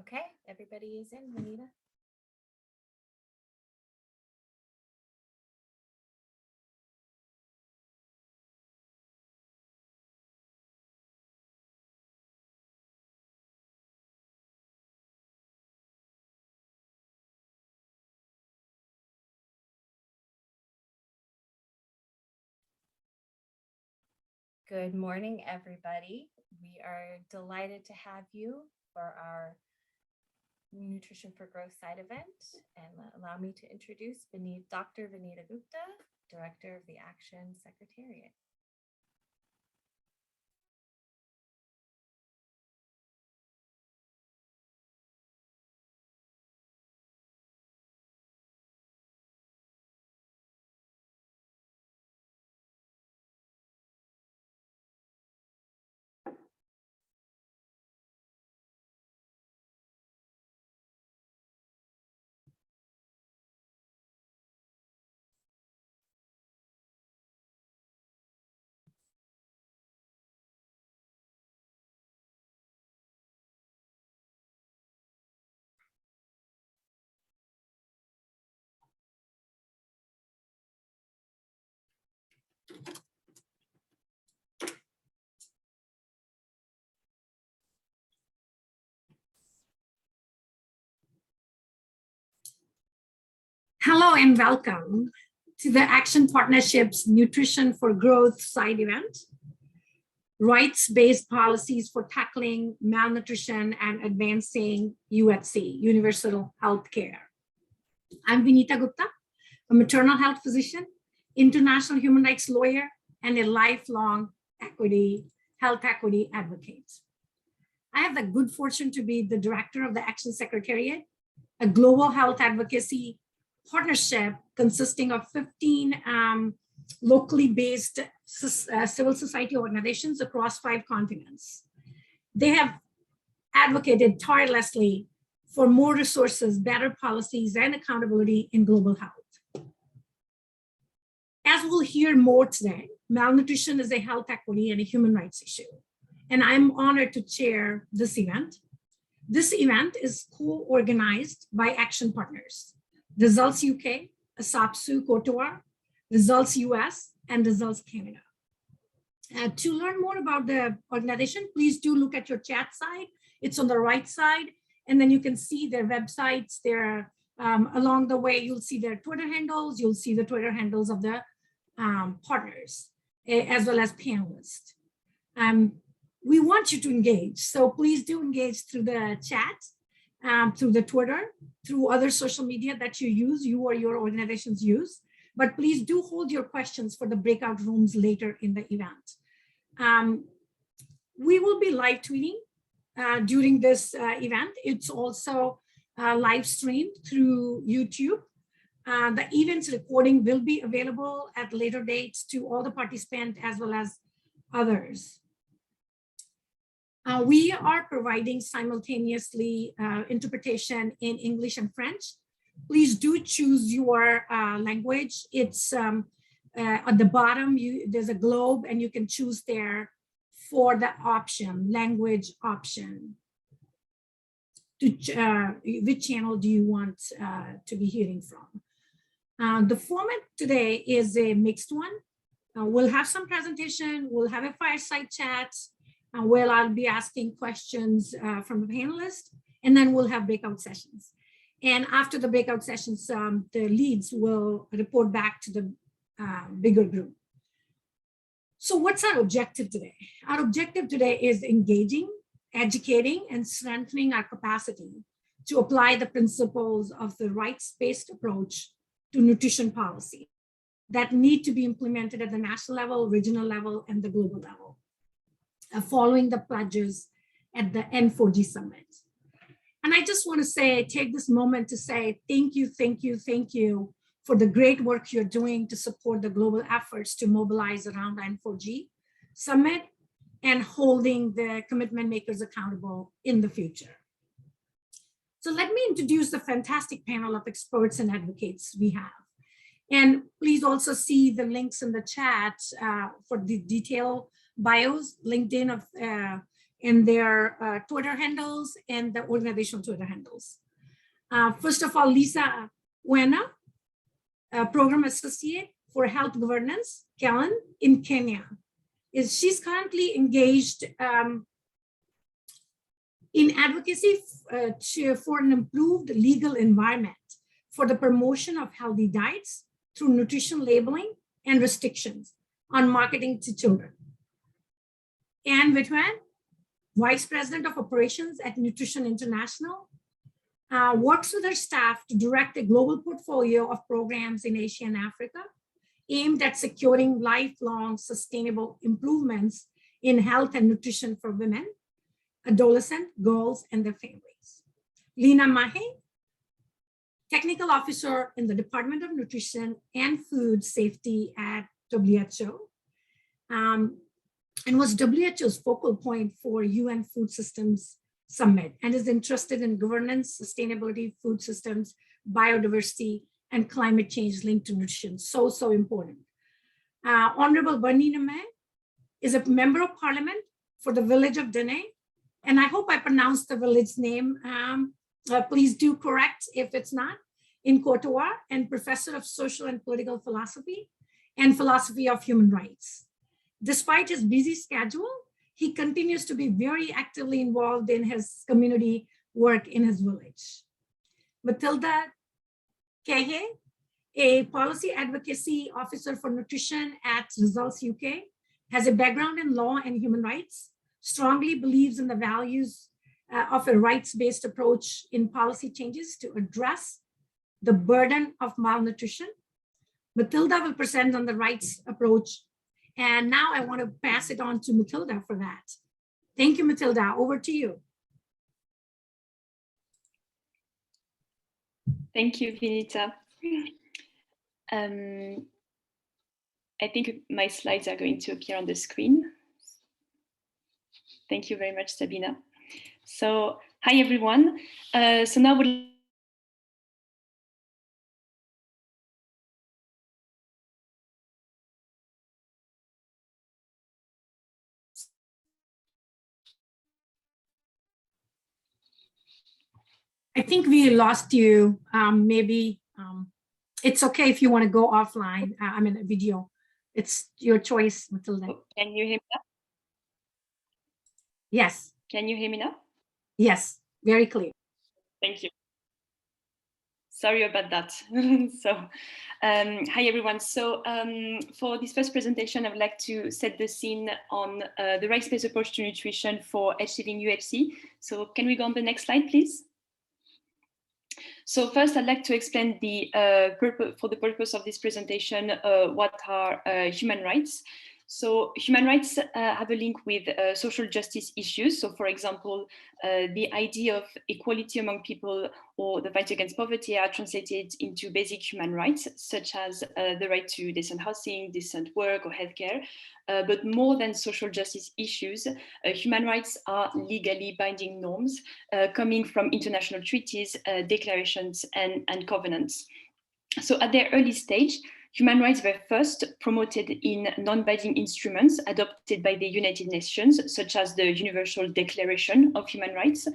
Okay, everybody is in, Anita. Good morning, everybody. We are delighted to have you for our Nutrition for Growth side event. And allow me to introduce Dr. Vinita Gupta, Director of the Action Secretariat. Hello and welcome to the Action Partnership's Nutrition for Growth side event, rights-based policies for tackling malnutrition and advancing UHC, universal health care. I'm Vinita Gupta, a maternal health physician, international human rights lawyer, and a lifelong health equity advocate. I have the good fortune to be the director of the Action Secretariat, a global health advocacy partnership consisting of 15 locally based civil society organizations across 5 continents. They have advocated tirelessly for more resources, better policies, and accountability in global health. As we'll hear more today, malnutrition is a health equity and a human rights issue, and I'm honored to chair this event. This event is co-organized by Action Partners, Results UK, ASAPSU Cote d'Ivoire, Results US, and Results Canada. To learn more about the organization, please do look at your chat side. It's on the right side, and then you can see their websites. There, along the way, you'll see their Twitter handles. You'll see the Twitter handles of the partners, as well as panelists. We want you to engage, so please do engage through the chat, through the Twitter, through other social media that you use, you or your organizations use. But please do hold your questions for the breakout rooms later in the event. We will be live tweeting during this event. It's also live streamed through YouTube. The event's recording will be available at later dates to all the participants as well as others. We are providing simultaneously interpretation in English and French. Please do choose your language. It's at the bottom, there's a globe, and you can choose there for the option, language option. Which channel do you want to be hearing from? The format today is a mixed one. We'll have some presentation, we'll have a fireside chat, where I'll be asking questions from the panelists, and then we'll have breakout sessions. And after the breakout sessions, the leads will report back to the bigger group. So what's our objective today? Our objective today is engaging, educating, and strengthening our capacity to apply the principles of the rights-based approach to nutrition policy that need to be implemented at the national level, regional level, and the global level, following the pledges at the N4G summit. And I just want to take this moment to say thank you for the great work you're doing to support the global efforts to mobilize around the N4G summit and holding the commitment makers accountable in the future. So let me introduce the fantastic panel of experts and advocates we have. And please also see the links in the chat for the detailed bios, LinkedIn of and their Twitter handles and the organizational Twitter handles. First of all, Lisa Wena, Program Associate for Health Governance, Kellen, in Kenya. She's currently engaged in advocacy for an improved legal environment for the promotion of healthy diets through nutrition labeling and restrictions on marketing to children. Anne Whitman, Vice President of Operations at Nutrition International, works with her staff to direct a global portfolio of programs in Asia and Africa aimed at securing lifelong sustainable improvements in health and nutrition for women, adolescent girls, and their families. Lina Maher, Technical Officer in the Department of Nutrition and Food Safety at WHO, and was WHO's focal point for UN Food Systems Summit, and is interested in governance, sustainability, food systems, biodiversity, and climate change linked to nutrition. So important. Honorable Lina Maher is a member of parliament for the village of Dene, and I hope I pronounced the village name. Please do correct if it's not, in Cote d'Ivoire, and professor of social and political philosophy and philosophy of human rights. Despite his busy schedule, he continues to be very actively involved in his community work in his village. Matilda Kehe, a policy advocacy officer for nutrition at Results UK, has a background in law and human rights, strongly believes in the values of a rights-based approach in policy changes to address the burden of malnutrition. Matilda will present on the rights approach. And now I want to pass it on to Matilda for that. Thank you, Matilda. Over to you. Thank you, Vinita. I think my slides are going to appear on the screen. Thank you very much, Sabrina. So, hi everyone. So now we'll I think we lost you. Maybe it's okay if you want to go offline. I mean, a video. It's your choice, Matilda. Can you hear me now? Yes. Can you hear me now? Yes, very clear. Thank you. Sorry about that. Hi everyone. So for this first presentation, I would like to set the scene on the rights-based approach to nutrition for achieving UHC. So can we go on the next slide, please? So first, I'd like to explain for the purpose of this presentation, what are human rights. So human rights have a link with social justice issues. So for example, the idea of equality among people or the fight against poverty are translated into basic human rights, such as the right to decent housing, decent work or healthcare. But more than social justice issues, human rights are legally binding norms coming from international treaties, declarations, and covenants. So at their early stage, human rights were first promoted in non-binding instruments adopted by the United Nations, such as the Universal Declaration of Human Rights.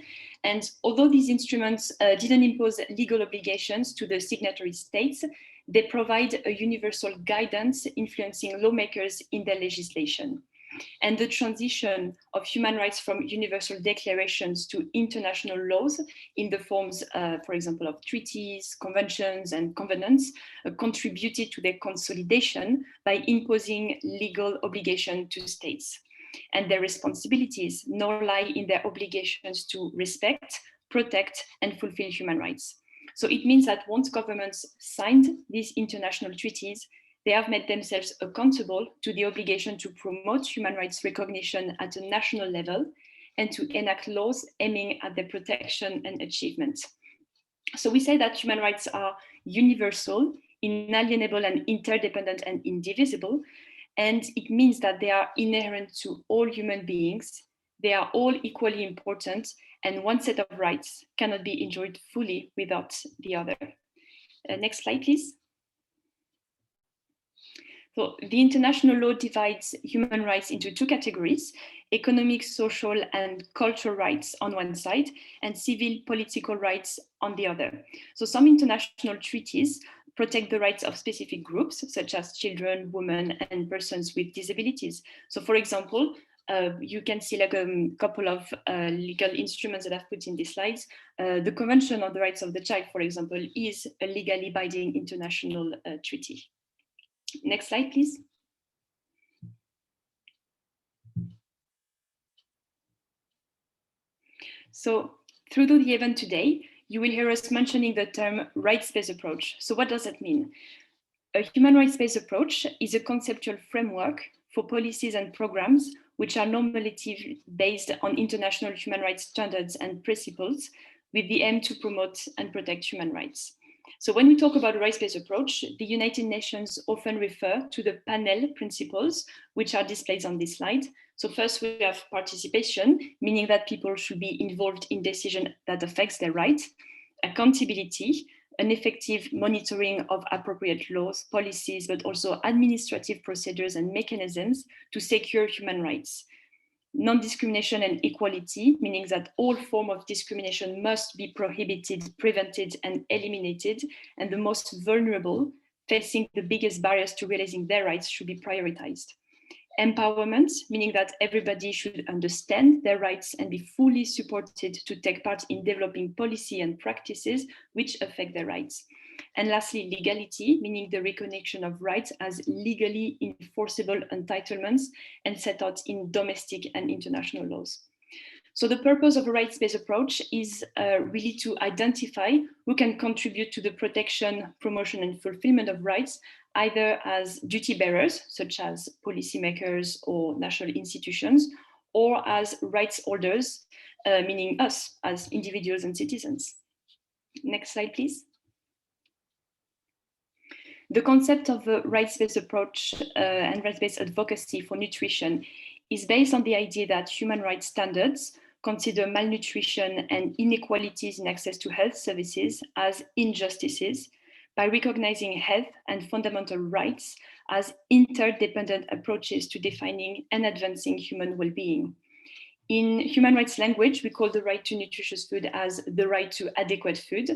And although these instruments didn't impose legal obligations to the signatory states, they provide a universal guidance influencing lawmakers in their legislation. And the transition of human rights from universal declarations to international laws in the forms, for example, of treaties, conventions, and covenants contributed to their consolidation by imposing legal obligation to states. And their responsibilities now lie in their obligations to respect, protect, and fulfill human rights. So it means that once governments signed these international treaties, they have made themselves accountable to the obligation to promote human rights recognition at a national level and to enact laws aiming at their protection and achievement. So we say that human rights are universal, inalienable, and interdependent and indivisible. And it means that they are inherent to all human beings. They are all equally important, and one set of rights cannot be enjoyed fully without the other. Next slide, please. So the international law divides human rights into two categories. economic, social, and cultural rights on one side, and civil political rights on the other. So some international treaties protect the rights of specific groups, such as children, women, and persons with disabilities. So for example, you can see like a couple of legal instruments that I've put in these slides. The Convention on the Rights of the Child, for example, is a legally binding international treaty. Next slide, please. So through the event today, you will hear us mentioning the term rights-based approach. So what does that mean? A human rights-based approach is a conceptual framework for policies and programs which are normative based on international human rights standards and principles with the aim to promote and protect human rights. So when we talk about a rights-based approach, the United Nations often refer to the panel principles, which are displayed on this slide. So first we have participation, meaning that people should be involved in decision that affects their rights, accountability, an effective monitoring of appropriate laws, policies, but also administrative procedures and mechanisms to secure human rights. Non-discrimination and equality, meaning that all forms of discrimination must be prohibited, prevented, and eliminated, and the most vulnerable, facing the biggest barriers to realizing their rights, should be prioritized. Empowerment, meaning that everybody should understand their rights and be fully supported to take part in developing policy and practices which affect their rights. And lastly, legality, meaning the recognition of rights as legally enforceable entitlements and set out in domestic and international laws. So the purpose of a rights-based approach is really to identify who can contribute to the protection, promotion, and fulfillment of rights, either as duty bearers, such as policymakers or national institutions, or as rights holders, meaning us as individuals and citizens. Next slide, please. The concept of a rights-based approach and rights-based advocacy for nutrition is based on the idea that human rights standards consider malnutrition and inequalities in access to health services as injustices by recognizing health and fundamental rights as interdependent approaches to defining and advancing human well-being. In human rights language, we call the right to nutritious food as the right to adequate food,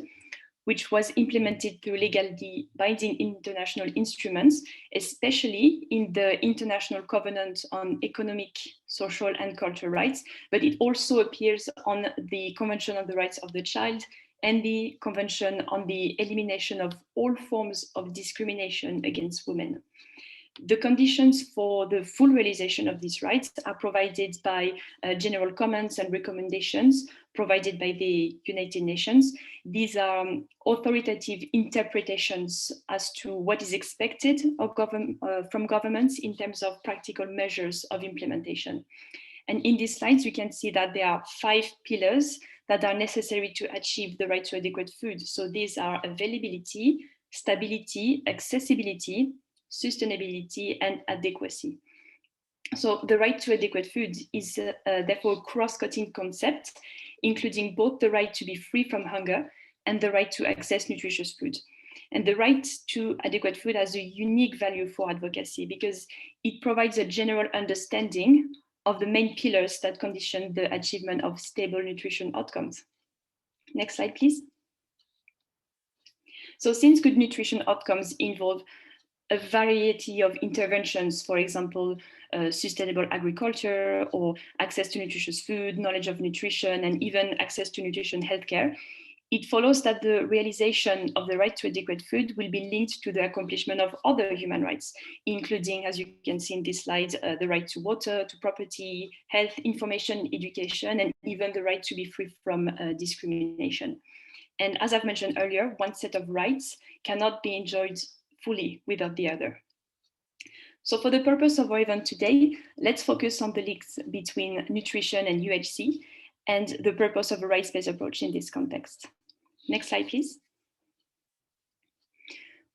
which was implemented through legally binding international instruments, especially in the International Covenant on Economic, Social, and Cultural Rights, but it also appears on the Convention on the Rights of the Child and the Convention on the Elimination of all forms of discrimination against women. The conditions for the full realization of these rights are provided by general comments and recommendations provided by the United Nations. These are authoritative interpretations as to what is expected of from governments in terms of practical measures of implementation. And in these slides, we can see that there are 5 pillars that are necessary to achieve the right to adequate food. So these are availability, stability, accessibility, sustainability, and adequacy. So the right to adequate food is therefore a cross-cutting concept, including both the right to be free from hunger and the right to access nutritious food. And the right to adequate food has a unique value for advocacy because it provides a general understanding of the main pillars that condition the achievement of stable nutrition outcomes. Next slide, please. So since good nutrition outcomes involve a variety of interventions, for example, sustainable agriculture or access to nutritious food, knowledge of nutrition, and even access to nutrition healthcare, it follows that the realization of the right to adequate food will be linked to the accomplishment of other human rights, including, as you can see in this slide, the right to water, to property, health, information, education, and even the right to be free from discrimination. And as I've mentioned earlier, one set of rights cannot be enjoyed fully without the other. So for the purpose of our event today, let's focus on the links between nutrition and UHC and the purpose of a rights-based approach in this context. Next slide, please.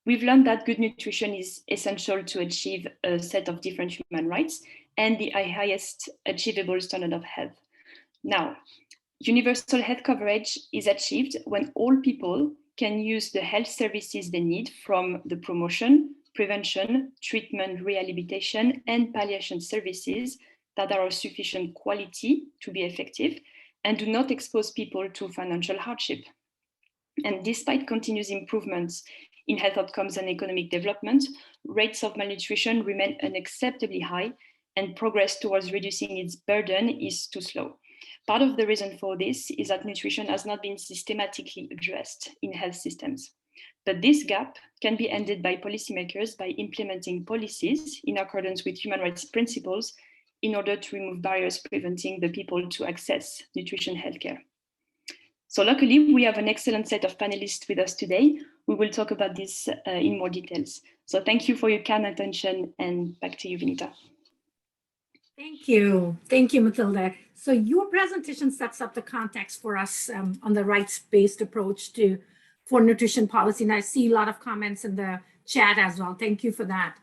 We've learned that good nutrition is essential to achieve a set of different human rights and the highest achievable standard of health. Now, universal health coverage is achieved when all people can use the health services they need, from the promotion, prevention, treatment, rehabilitation, and palliation services that are of sufficient quality to be effective and do not expose people to financial hardship. And despite continuous improvements in health outcomes and economic development, rates of malnutrition remain unacceptably high, and progress towards reducing its burden is too slow. Part of the reason for this is that nutrition has not been systematically addressed in health systems. But this gap can be ended by policymakers by implementing policies in accordance with human rights principles in order to remove barriers preventing the people to access nutrition healthcare. So luckily, we have an excellent set of panelists with us today. We will talk about this in more details. So thank you for your kind attention, and back to you, Vinita. Thank you. Thank you, Matilda. So your presentation sets up the context for us on the rights-based approach for nutrition policy. And I see a lot of comments in the chat as well. Thank you for that.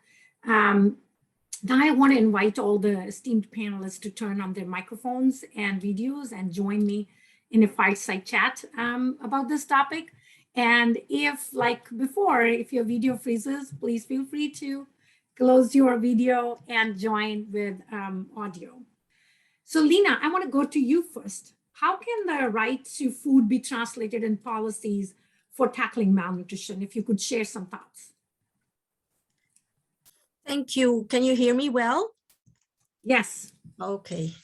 Now I want to invite all the esteemed panelists to turn on their microphones and videos and join me in a fireside chat about this topic. And if, like before, if your video freezes, please feel free to close your video and join with audio. So Lina, I want to go to you first. How can the right to food be translated in policies for tackling malnutrition? If you could share some thoughts. Thank you. Can you hear me well? Yes. Okay.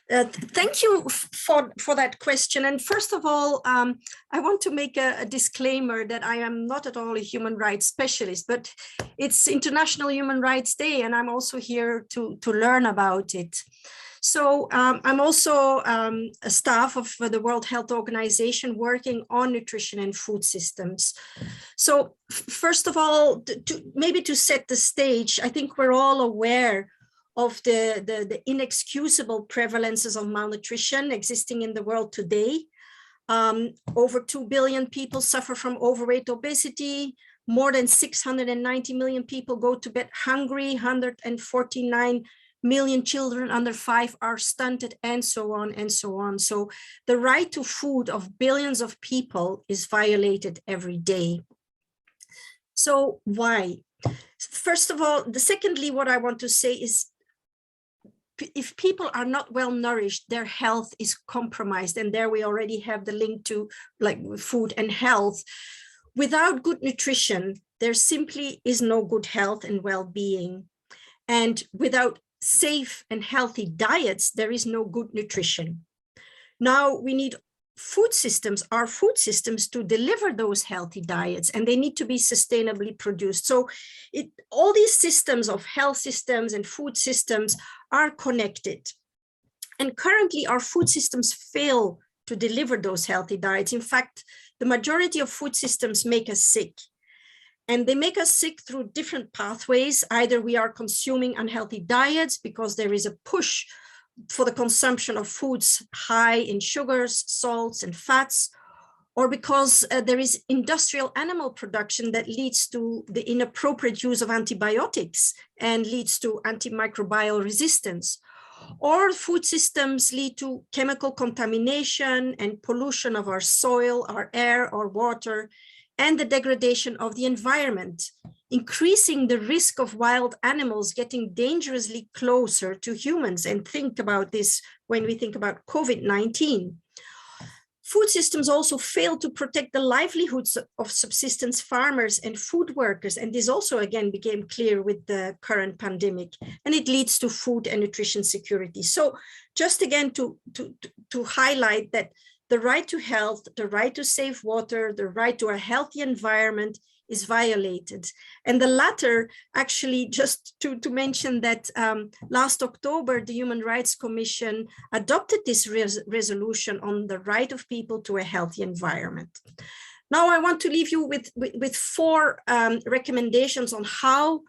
Thank you for that question. And first of all, I want to make a disclaimer that I am not at all a human rights specialist, but it's International Human Rights Day, and I'm also here to learn about it. So I'm also a staff of the World Health Organization working on nutrition and food systems. So first of all, maybe to set the stage, I think we're all aware of the inexcusable prevalences of malnutrition existing in the world today. Over 2 billion people suffer from overweight, obesity. More than 690 million people go to bed hungry. 149 million children under 5 are stunted, and so on and so on. So the right to food of billions of people is violated every day. So why? First of all, secondly, what I want to say is, if people are not well nourished, their health is compromised. And there we already have the link to like food and health. Without good nutrition, there simply is no good health and well-being. And without safe and healthy diets, there is no good nutrition. Now we need our food systems to deliver those healthy diets, and they need to be sustainably produced. So all these systems of health systems and food systems are connected. And currently our food systems fail to deliver those healthy diets. In fact, the majority of food systems make us sick. And they make us sick through different pathways. Either we are consuming unhealthy diets because there is a push for the consumption of foods high in sugars, salts, and fats, or because there is industrial animal production that leads to the inappropriate use of antibiotics and leads to antimicrobial resistance. Or food systems lead to chemical contamination and pollution of our soil, our air, our water, and the degradation of the environment, increasing the risk of wild animals getting dangerously closer to humans. And think about this when we think about COVID-19. Food systems also fail to protect the livelihoods of subsistence farmers and food workers. And this also, again, became clear with the current pandemic, and it leads to food and nutrition security. So just again, to highlight that the right to health, the right to safe water, the right to a healthy environment is violated. And the latter, actually, just to mention that last October, the Human Rights Commission adopted this resolution on the right of people to a healthy environment. Now I want to leave you with 4 recommendations on how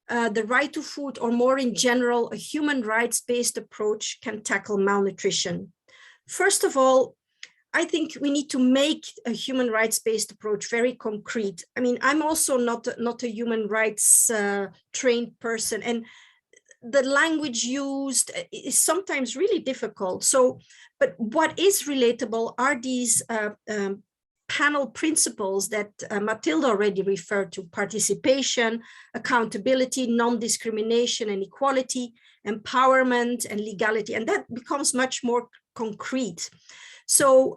the right to food, or more in general, a human rights-based approach can tackle malnutrition. First of all, I think we need to make a human rights-based approach very concrete. I mean, I'm also not a human rights trained person, and the language used is sometimes really difficult. So, but what is relatable are these panel principles that Matilda already referred to: participation, accountability, non-discrimination and equality, empowerment and legality, and that becomes much more concrete. So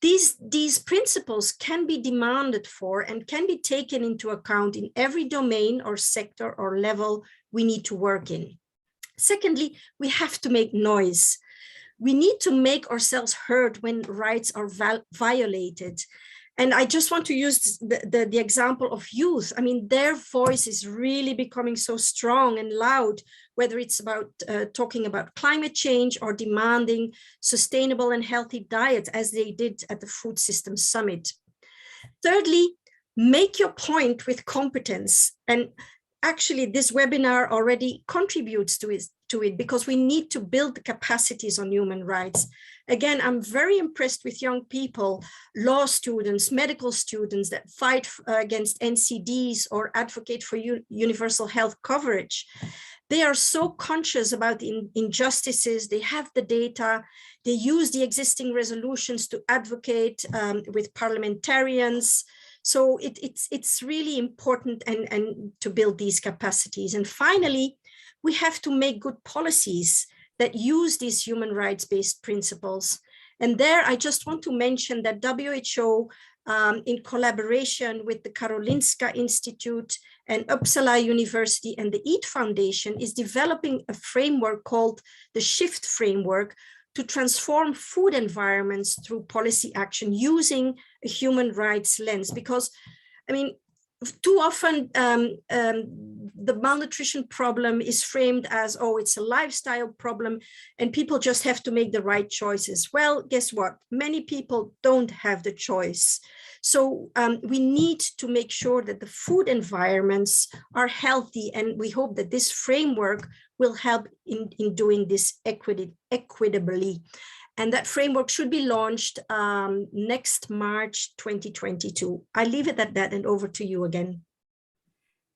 these principles can be demanded for and can be taken into account in every domain or sector or level we need to work in. Secondly, we have to make noise. We need to make ourselves heard when rights are violated. And I just want to use the example of youth. I mean, their voice is really becoming so strong and loud, whether it's about talking about climate change or demanding sustainable and healthy diets, as they did at the Food Systems Summit. Thirdly, make your point with competence. And actually, this webinar already contributes to it because we need to build the capacities on human rights. Again, I'm very impressed with young people, law students, medical students that fight against NCDs or advocate for universal health coverage. They are so conscious about the injustices. They have the data. They use the existing resolutions to advocate with parliamentarians. So it's really important and to build these capacities. And finally, we have to make good policies that use these human rights-based principles. And there, I just want to mention that WHO, in collaboration with the Karolinska Institute and Uppsala University and the EAT Foundation, is developing a framework called the SHIFT framework to transform food environments through policy action using a human rights lens. Because, I mean, too often the malnutrition problem is framed as, oh, it's a lifestyle problem and people just have to make the right choices. Well, guess what? Many people don't have the choice. So we need to make sure that the food environments are healthy, and we hope that this framework will help in doing this equitably. And that framework should be launched next March 2022. I leave it at that and over to you again.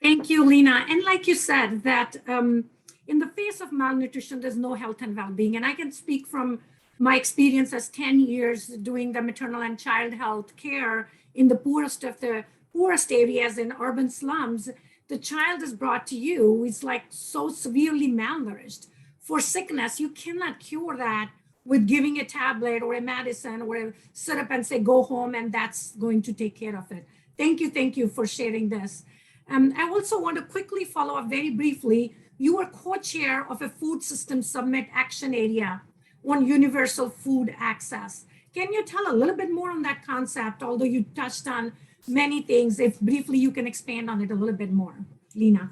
Thank you, Lina. And like you said, that in the face of malnutrition, there's no health and well-being. And I can speak from my experience as 10 years doing the maternal and child health care in the poorest of the poorest areas in urban slums. The child is brought to you who is like so severely malnourished. For sickness, you cannot cure that with giving a tablet or a medicine or a syrup and say, go home and that's going to take care of it. Thank you for sharing this. I also want to quickly follow up very briefly. You are co-chair of a Food Systems Summit Action Area on universal food access. Can you tell a little bit more on that concept, although you touched on many things, if briefly you can expand on it a little bit more, Lina?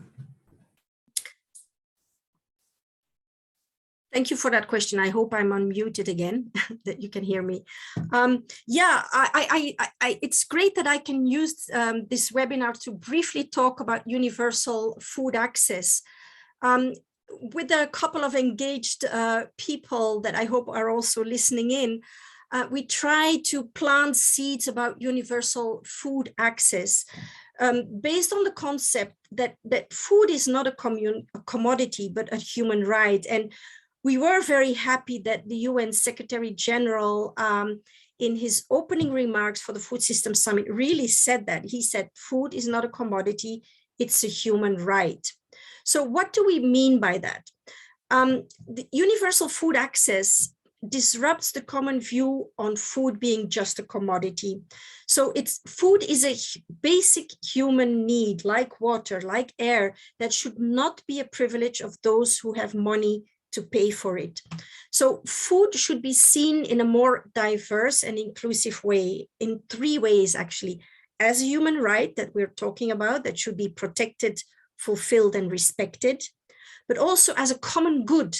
Thank you for that question. I hope I'm unmuted again, that you can hear me. Yeah, it's great that I can use this webinar to briefly talk about universal food access. With a couple of engaged people that I hope are also listening in, we try to plant seeds about universal food access based on the concept that food is not a commodity, but a human right. And we were very happy that the UN Secretary General, in his opening remarks for the Food Systems Summit, really said that. He said, food is not a commodity, it's a human right. So what do we mean by that? The universal food access disrupts the common view on food being just a commodity. So food is a basic human need, like water, like air, that should not be a privilege of those who have money to pay for it. So food should be seen in a more diverse and inclusive way, in three ways actually: as a human right that we're talking about, that should be protected, fulfilled, and respected, but also as a common good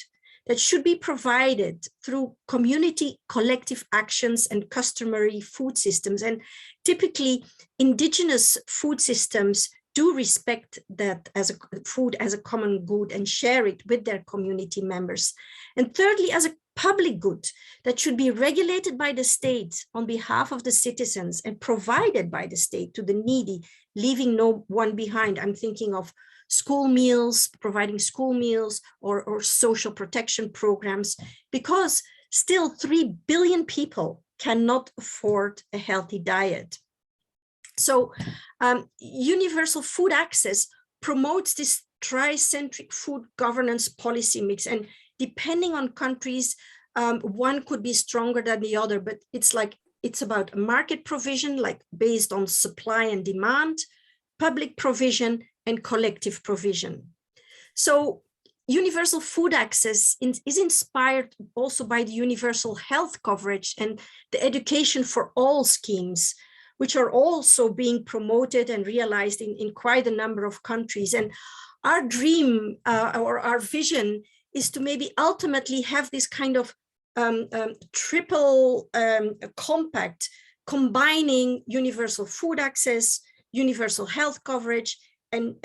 that should be provided through community collective actions and customary food systems. And typically indigenous food systems do respect that as a food as a common good and share it with their community members. And thirdly, as a public good that should be regulated by the state on behalf of the citizens and provided by the state to the needy, leaving no one behind. I'm thinking of school meals, providing school meals, or social protection programs, because still 3 billion people cannot afford a healthy diet. So universal food access promotes this tricentric food governance policy mix. And depending on countries, one could be stronger than the other, but it's about market provision, like based on supply and demand, public provision, and collective provision. So universal food access is inspired also by the universal health coverage and the education for all schemes, which are also being promoted and realized in quite a number of countries. And our dream or our vision is to maybe ultimately have this kind of triple compact, combining universal food access, universal health coverage, and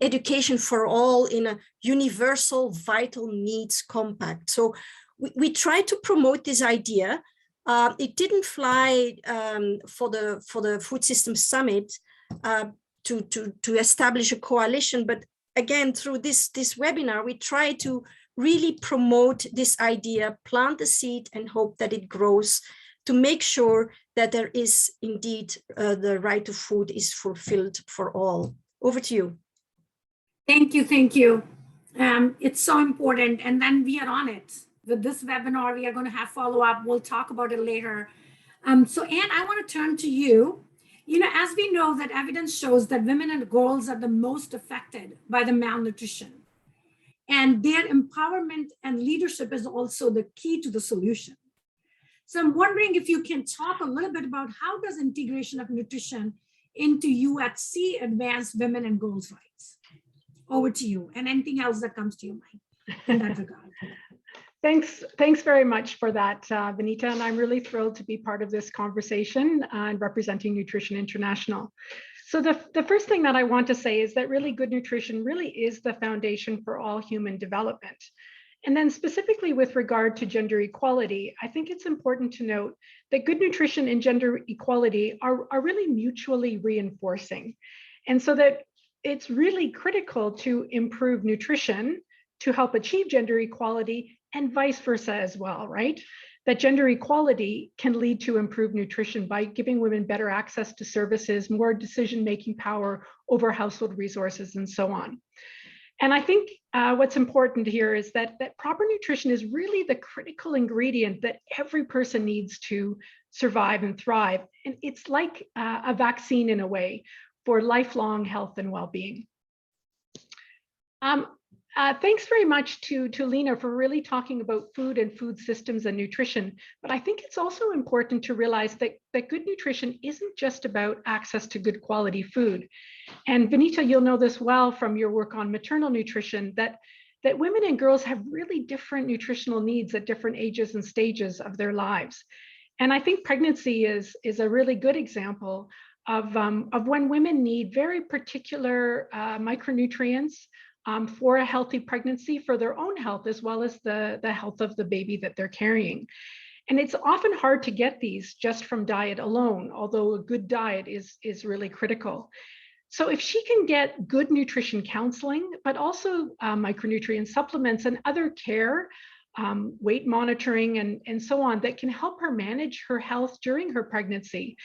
education for all in a universal vital needs compact. So we try to promote this idea. It didn't fly for the Food Systems Summit to establish a coalition, but again, through this webinar, we try to really promote this idea, plant the seed, and hope that it grows to make sure that there is indeed the right to food is fulfilled for all. Over to you. Thank you, thank you. It's so important, and then we are on it. With this webinar, we are going to have follow-up. We'll talk about it later. So Anne, I want to turn to you. You know, as we know that evidence shows that women and girls are the most affected by the malnutrition, and their empowerment and leadership is also the key to the solution. So I'm wondering if you can talk a little bit about how does integration of nutrition into UHC advance women and girls' rights? Over to you, and anything else that comes to your mind in that regard. Thanks very much for that, Vinita, and I'm really thrilled to be part of this conversation and representing Nutrition International. So the first thing that I want to say is that really good nutrition really is the foundation for all human development. And then specifically with regard to gender equality, I think it's important to note that good nutrition and gender equality are really mutually reinforcing. And so that it's really critical to improve nutrition to help achieve gender equality and vice versa as well, right? That gender equality can lead to improved nutrition by giving women better access to services, more decision-making power over household resources, and so on. And I think what's important here is that proper nutrition is really the critical ingredient that every person needs to survive and thrive. And it's like a vaccine in a way for lifelong health and well-being. Thanks very much to Lina for really talking about food and food systems and nutrition. But I think it's also important to realize that good nutrition isn't just about access to good quality food. And Vinita, you'll know this well from your work on maternal nutrition, that women and girls have really different nutritional needs at different ages and stages of their lives. And I think pregnancy is a really good example of when women need very particular micronutrients for a healthy pregnancy, for their own health, as well as the health of the baby that they're carrying. And it's often hard to get these just from diet alone, although a good diet is really critical. So if she can get good nutrition counseling, but also micronutrient supplements and other care, weight monitoring and so on, that can help her manage her health during her pregnancy,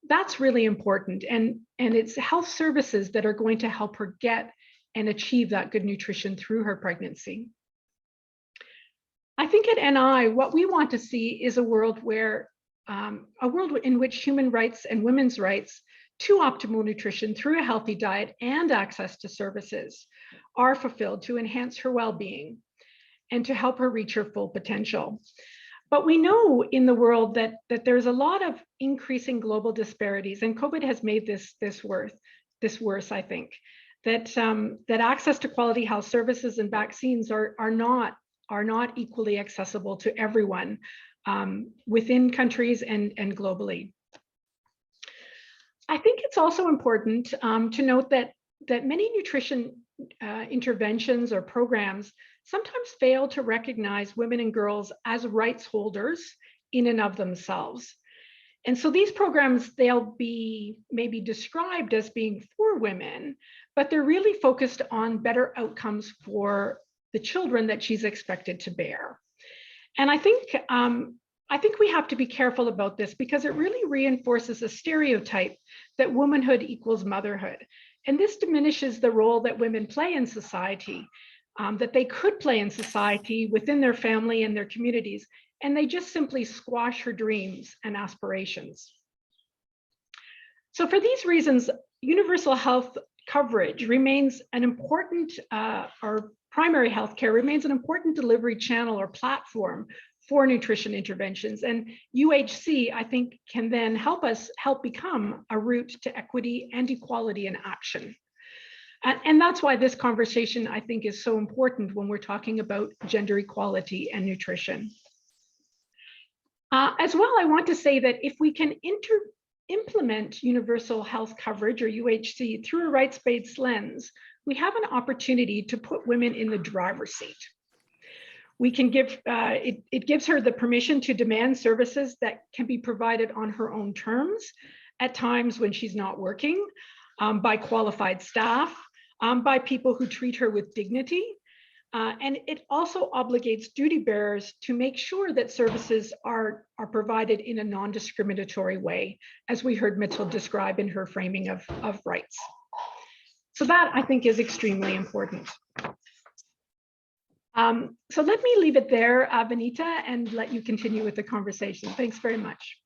that's really important. And it's health services that are going to help her get and achieve that good nutrition through her pregnancy. I think at NI, what we want to see is a world in which human rights and women's rights to optimal nutrition through a healthy diet and access to services are fulfilled to enhance her well-being and to help her reach her full potential. But we know in the world that there's a lot of increasing global disparities, and COVID has made this worse, I think. That access to quality health services and vaccines are not equally accessible to everyone within countries and globally. I think it's also important to note that many nutrition interventions or programs sometimes fail to recognize women and girls as rights holders in and of themselves. And so these programs, they'll be maybe described as being for women, but they're really focused on better outcomes for the children that she's expected to bear. And I think I think we have to be careful about this because it really reinforces a stereotype that womanhood equals motherhood. And this diminishes the role that women play in society, that they could play in society within their family and their communities, and they just simply squash her dreams and aspirations. So for these reasons, universal health coverage remains an important, or primary health care remains an important delivery channel or platform for nutrition interventions. And UHC, I think, can then help become a route to equity and equality in action. And that's why this conversation, I think, is so important when we're talking about gender equality and nutrition. As well, I want to say that if we can implement universal health coverage or UHC through a rights-based lens, we have an opportunity to put women in the driver's seat. We can give, it gives her the permission to demand services that can be provided on her own terms at times when she's not working, by qualified staff, by people who treat her with dignity. And it also obligates duty bearers to make sure that services are provided in a non-discriminatory way, as we heard Matilda describe in her framing of rights. So that, I think, is extremely important. So let me leave it there, Benita, and let you continue with the conversation. Thanks very much.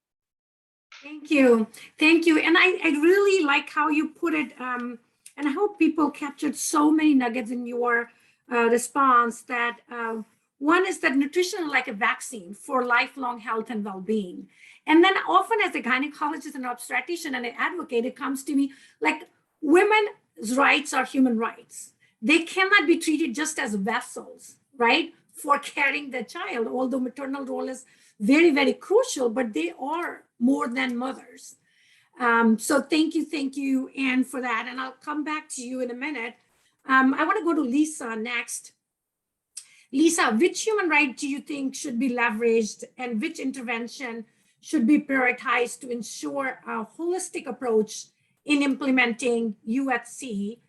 Thank you. Thank you. And I really like how you put it, and I hope people captured so many nuggets in your response that one is that nutrition is like a vaccine for lifelong health and well-being. And then often as a gynecologist and obstetrician and an advocate, it comes to me like women's rights are human rights. They cannot be treated just as vessels, right, for carrying the child, although maternal role is very, very crucial, but they are more than mothers. So thank you, Anne, for that. And I'll come back to you in a minute. I want to go to Lisa next. Lisa, which human right do you think should be leveraged and which intervention should be prioritized to ensure a holistic approach in implementing UHC,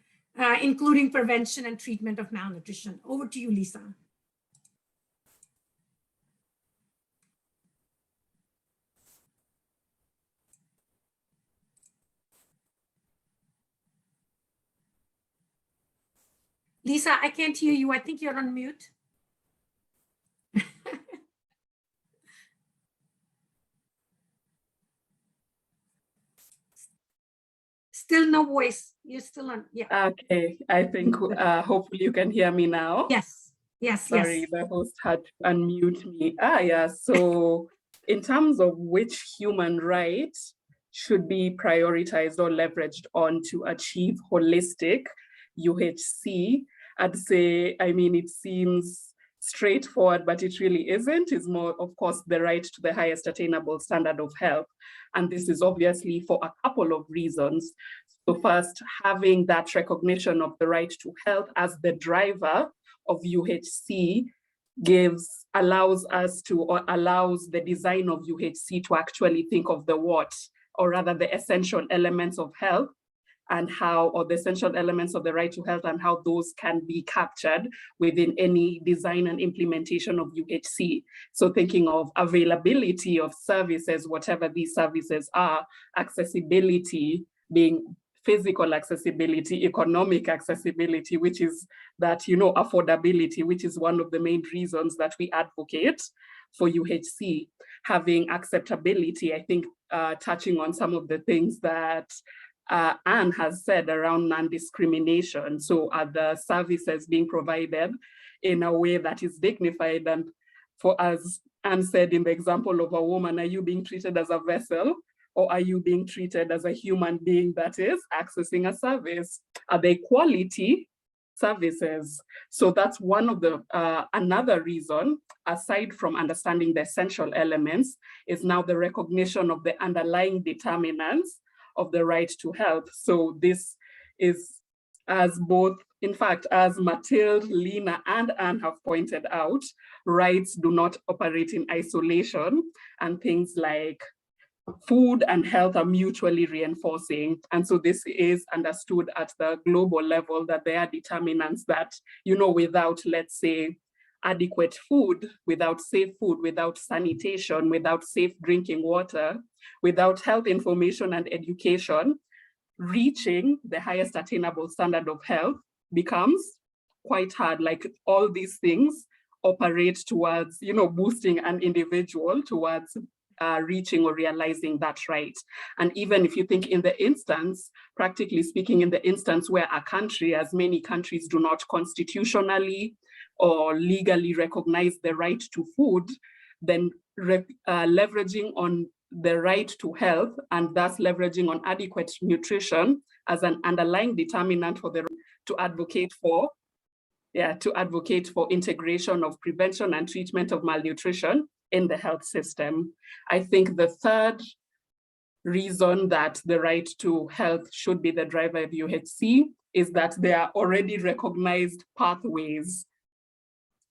including prevention and treatment of malnutrition? Over to you, Lisa. Lisa, I can't hear you. I think you're on mute. Still no voice. You're still on. Yeah. Okay. I think hopefully you can hear me now. Yes. Yes. Sorry, yes. the host had to unmute me. Yeah. So in terms of which human right should be prioritized or leveraged on to achieve holistic UHC, I'd say, I mean, it seems straightforward, but it really isn't. It's more, of course, the right to the highest attainable standard of health. And this is obviously for a couple of reasons. So first, having that recognition of the right to health as the driver of UHC allows the design of UHC to actually think of the what, or rather the essential elements of health and how, or the essential elements of the right to health and how those can be captured within any design and implementation of UHC. So thinking of availability of services, whatever these services are, accessibility being physical accessibility, economic accessibility, which is that, affordability, which is one of the main reasons that we advocate for UHC. Having acceptability, I think touching on some of the things that Anne has said around non-discrimination. So are the services being provided in a way that is dignified? And for, as Anne said in the example of a woman, are you being treated as a vessel? Or are you being treated as a human being that is accessing a service? Are they quality services? So that's one of the, another reason, aside from understanding the essential elements, is now the recognition of the underlying determinants of the right to health. So this is, as both, in fact, as Matilda, Lina, and Anne have pointed out, rights do not operate in isolation, and things like food and health are mutually reinforcing. And so this is understood at the global level that there are determinants that, without, let's say, adequate food, without safe food, without sanitation, without safe drinking water, without health information and education, reaching the highest attainable standard of health becomes quite hard. Like all these things operate towards, boosting an individual towards reaching or realizing that right. And even if you think in the instance, practically speaking, in the instance where a country, as many countries do not constitutionally or legally recognize the right to food, then leveraging on the right to health and thus leveraging on adequate nutrition as an underlying determinant for to advocate for integration of prevention and treatment of malnutrition in the health system. I think the third reason that the right to health should be the driver of UHC is that there are already recognized pathways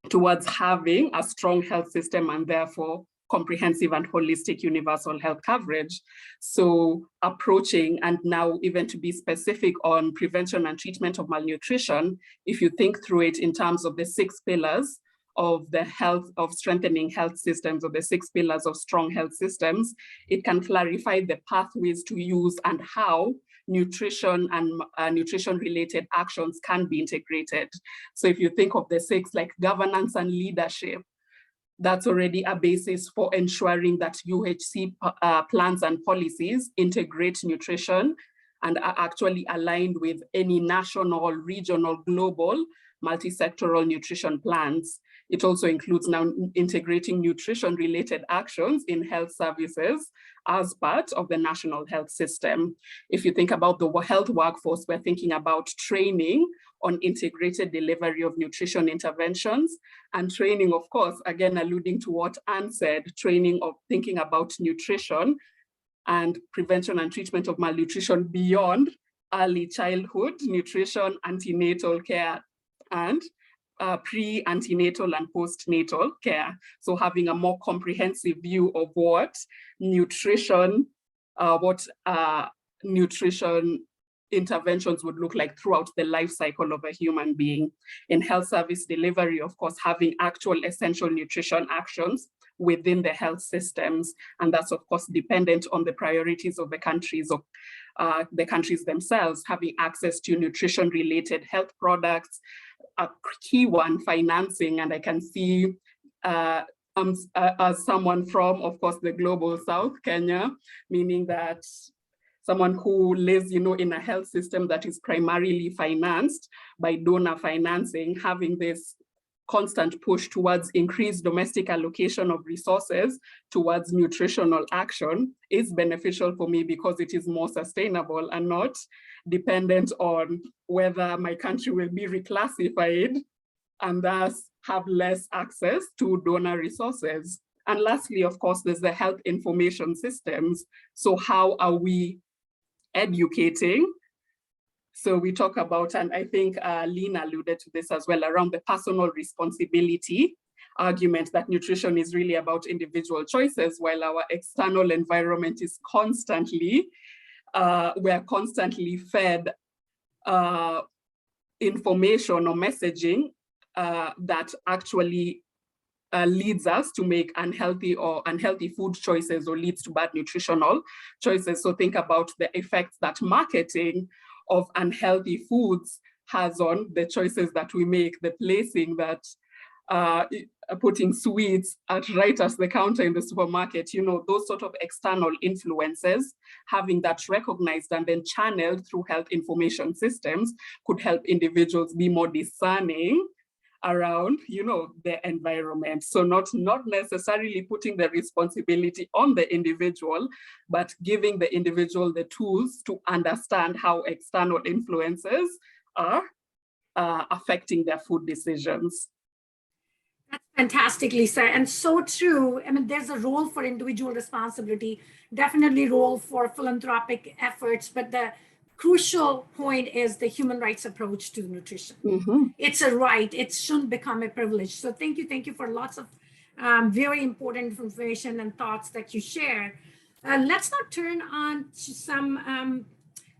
towards having a strong health system and therefore comprehensive and holistic universal health coverage. So approaching, and now even to be specific on prevention and treatment of malnutrition, if you think through it in terms of the 6 pillars of the health, of strengthening health systems, or the 6 pillars of strong health systems, it can clarify the pathways to use and how nutrition and nutrition-related actions can be integrated. So if you think of the 6, like governance and leadership, that's already a basis for ensuring that UHC plans and policies integrate nutrition and are actually aligned with any national, regional, global, multi-sectoral nutrition plans. It also includes now integrating nutrition-related actions in health services as part of the national health system. If you think about the health workforce, we're thinking about training on integrated delivery of nutrition interventions, and training, of course, again, alluding to what Anne said, training of thinking about nutrition and prevention and treatment of malnutrition beyond early childhood nutrition, antenatal care, and pre-antenatal and postnatal care. So having a more comprehensive view of what nutrition interventions would look like throughout the life cycle of a human being. In health service delivery, of course, having actual essential nutrition actions within the health systems. And that's, of course, dependent on the priorities of the countries themselves, having access to nutrition-related health products, a key one, financing. And I can see as someone from, of course, the global South, Kenya, meaning that someone who lives, in a health system that is primarily financed by donor financing, having this constant push towards increased domestic allocation of resources towards nutritional action is beneficial for me because it is more sustainable and not dependent on whether my country will be reclassified and thus have less access to donor resources. And lastly, of course, there's the health information systems. So how are we educating? So we talk about, and I think Lina alluded to this as well, around the personal responsibility argument that nutrition is really about individual choices, while our external environment is constantly, we're constantly fed information or messaging that actually leads us to make unhealthy food choices or leads to bad nutritional choices. So think about the effects that marketing of unhealthy foods has on the choices that we make, the placing that putting sweets right at the counter in the supermarket, those sort of external influences, having that recognized and then channeled through health information systems could help individuals be more discerning around, the environment. So not necessarily putting the responsibility on the individual, but giving the individual the tools to understand how external influences are affecting their food decisions. That's fantastic, Lisa, and so true. I mean, there's a role for individual responsibility, definitely role for philanthropic efforts, but the crucial point is the human rights approach to nutrition. Mm-hmm. It's a right. It shouldn't become a privilege. So thank you for lots of very important information and thoughts that you share. Let's now turn on to some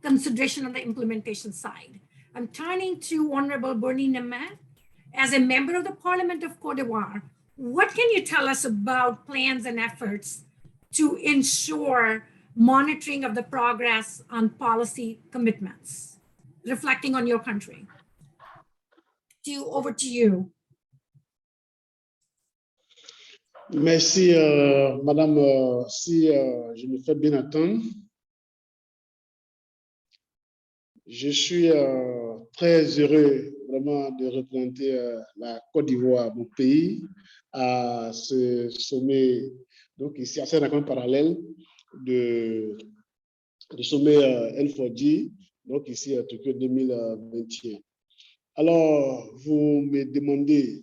consideration on the implementation side. I'm turning to Honorable Lina Maher, as a member of the Parliament of Cote d'Ivoire, what can you tell us about plans and efforts to ensure monitoring of the progress on policy commitments, reflecting on your country? Over to you. Merci, Madame. Si je me fais bien attendre, je suis très heureux vraiment de représenter la Côte d'Ivoire, mon pays, à ce sommet, donc ici à cette rencontre parallèle de sommet N4G, donc ici à Tokyo 2021. Alors, vous me demandez,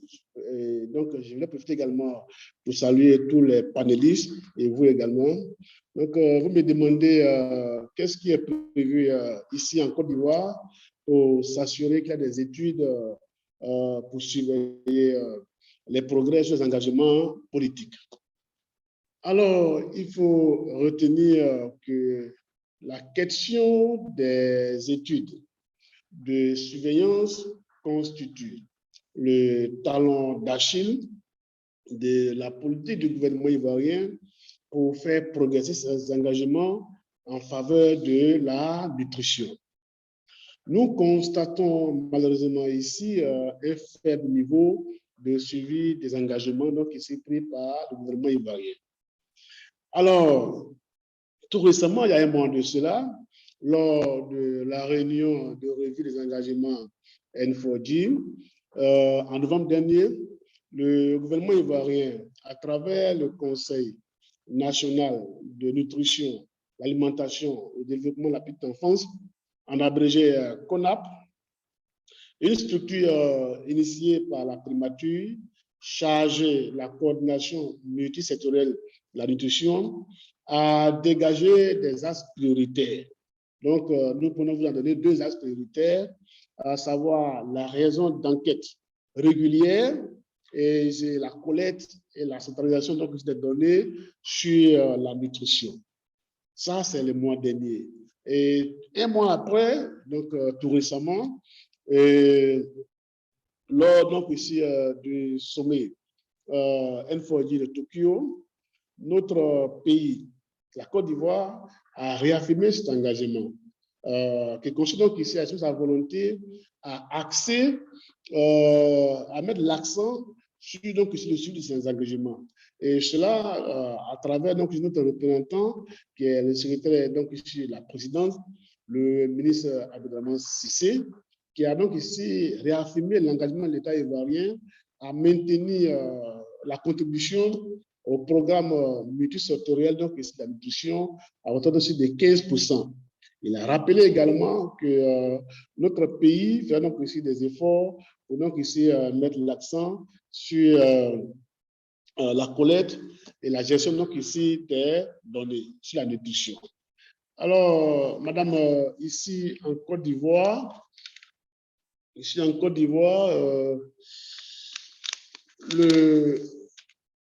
donc je voulais profiter également pour saluer tous les panélistes et vous également. Donc, vous me demandez qu'est-ce qui est prévu ici en Côte d'Ivoire pour s'assurer qu'il y a des études pour surveiller les progrès sur les engagements politiques. Alors, il faut retenir que la question des études de surveillance constitue le talon d'Achille de la politique du gouvernement ivoirien pour faire progresser ses engagements en faveur de la nutrition. Nous constatons malheureusement ici un faible niveau de suivi des engagements donc, ici pris par le gouvernement ivoirien. Alors, tout récemment, il y a un mois de cela, lors de la réunion de revue des engagements N4G, en novembre dernier, le gouvernement ivoirien, à travers le Conseil national de nutrition, l'alimentation et le développement de la petite enfance, en abrégé CONAP, une structure initiée par la primature chargée de la coordination multisectorielle de la nutrition, a dégagé des axes prioritaires. Donc, nous pouvons vous en donner deux axes prioritaires, à savoir la raison d'enquête régulière et la collecte et la centralisation des données sur la nutrition. Ça, c'est le mois dernier. Et un mois après, donc tout récemment, lors donc ici du sommet N4G de Tokyo, notre pays, la Côte d'Ivoire, a réaffirmé cet engagement, qui consiste donc ici à sa volonté à axer, à mettre l'accent sur donc, ici, le suivi de ces engagements. Et cela à travers donc, notre représentant, qui est le secrétaire donc, ici, la présidente, le ministre Abdelrahman Sissé, qui a donc ici réaffirmé l'engagement de l'État ivoirien à maintenir la contribution au programme multisectoriel donc ici, de la nutrition à hauteur de 15%. Il a rappelé également que notre pays fait donc ici des efforts pour donc ici mettre l'accent sur la collecte et la gestion donc ici des données sur la nutrition. Alors, madame, ici en Côte d'Ivoire, le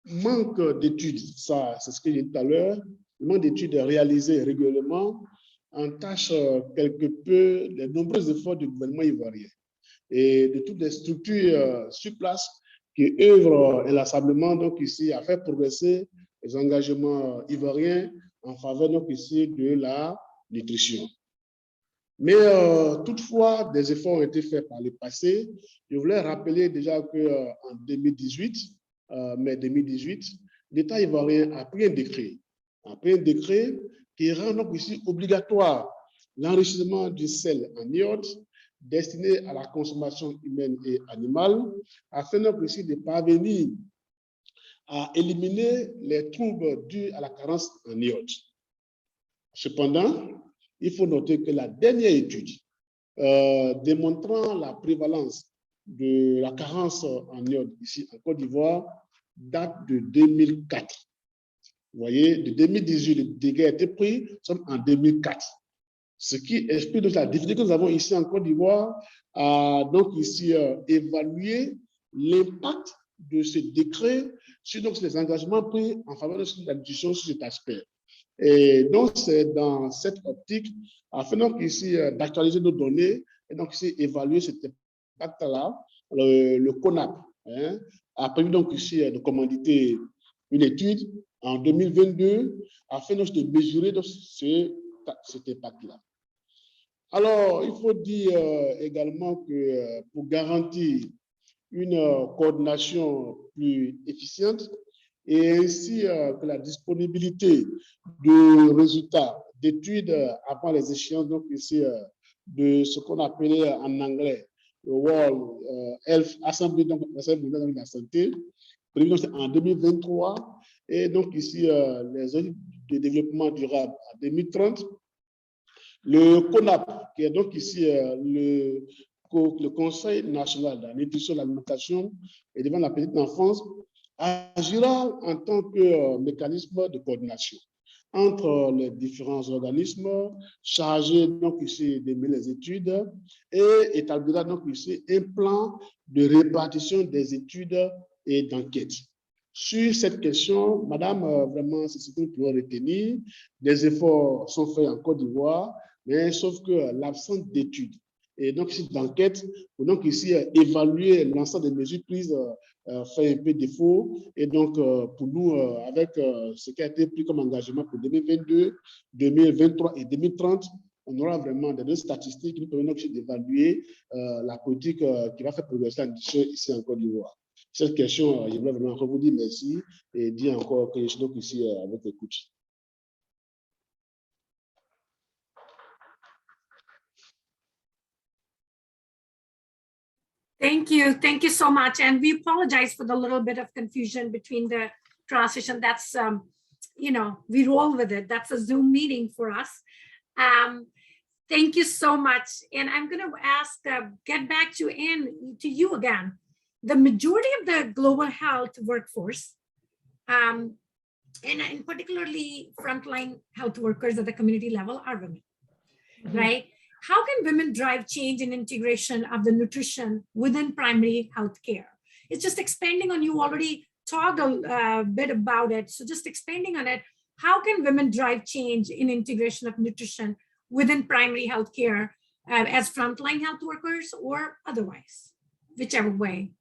manque d'études, ça c'est ce que j'ai dit tout à l'heure, le manque d'études réalisées régulièrement entache quelque peu les nombreux efforts du gouvernement ivoirien et de toutes les structures sur place qui œuvrent inlassablement donc ici à faire progresser les engagements ivoiriens en faveur donc ici de la nutrition. Mais toutefois, des efforts ont été faits par le passé. Je voulais rappeler déjà qu'en 2018, mai 2018, l'État ivoirien a pris un décret qui rend donc ici obligatoire l'enrichissement du sel en iode destiné à la consommation humaine et animale, afin donc ici de parvenir à éliminer les troubles dus à la carence en iode. Cependant, il faut noter que la dernière étude démontrant la prévalence de la carence en iode ici en Côte d'Ivoire date de 2004. Vous voyez, de 2018, le dégât a été pris, nous sommes en 2004. Ce qui explique donc la difficulté que nous avons ici en Côte d'Ivoire à donc ici évaluer l'impact de ce décret sur donc, les engagements pris en faveur de la nutrition sur cet aspect. Et donc, c'est dans cette optique, afin donc ici d'actualiser nos données et donc ici évaluer cet impact-là, le CONAP, hein, a prévu donc ici de commanditer une étude en 2022 afin donc de mesurer donc cet impact-là. Alors, il faut dire également que pour garantir une coordination plus efficiente et ainsi que la disponibilité de résultats d'études avant les échéances, donc ici, de ce qu'on appelait en anglais le World Health Assembly, donc de la santé, prévu en 2023, et donc ici, les objectifs de développement durable à 2030. Le CONAP, qui est donc ici le Conseil national de la nutrition, de l'alimentation et devant la petite enfance, agira en tant que mécanisme de coordination entre les différents organismes chargés donc ici de mener les études et établira donc ici un plan de répartition des études et d'enquêtes. Sur cette question, madame, vraiment, c'est ce que nous pouvons retenir. Des efforts sont faits en Côte d'Ivoire, mais sauf que l'absence d'études et donc d'enquête, pour donc ici évaluer l'ensemble des mesures prises fait un peu défaut. Et donc, pour nous, avec ce qui a été pris comme engagement pour 2022, 2023 et 2030, on aura vraiment des statistiques qui nous permettent d'évaluer la politique qui va faire progresser la nutrition ici en Côte d'Ivoire. Cette question, je voulais vraiment vous dire merci et dire encore que je suis donc ici à votre écoute. Thank you so much. And we apologize for the little bit of confusion between the transition. That's, you know, we roll with it. That's a Zoom meeting for us. Thank you so much. And I'm going to ask, get back to Anne, to you again. The majority of the global health workforce, and particularly frontline health workers at the community level are women, right? How can women drive change and integration of the nutrition within primary health care? It's just expanding on, you already talked a bit about it. So just expanding on it, how can women drive change in integration of nutrition within primary health care as frontline health workers or otherwise, whichever way?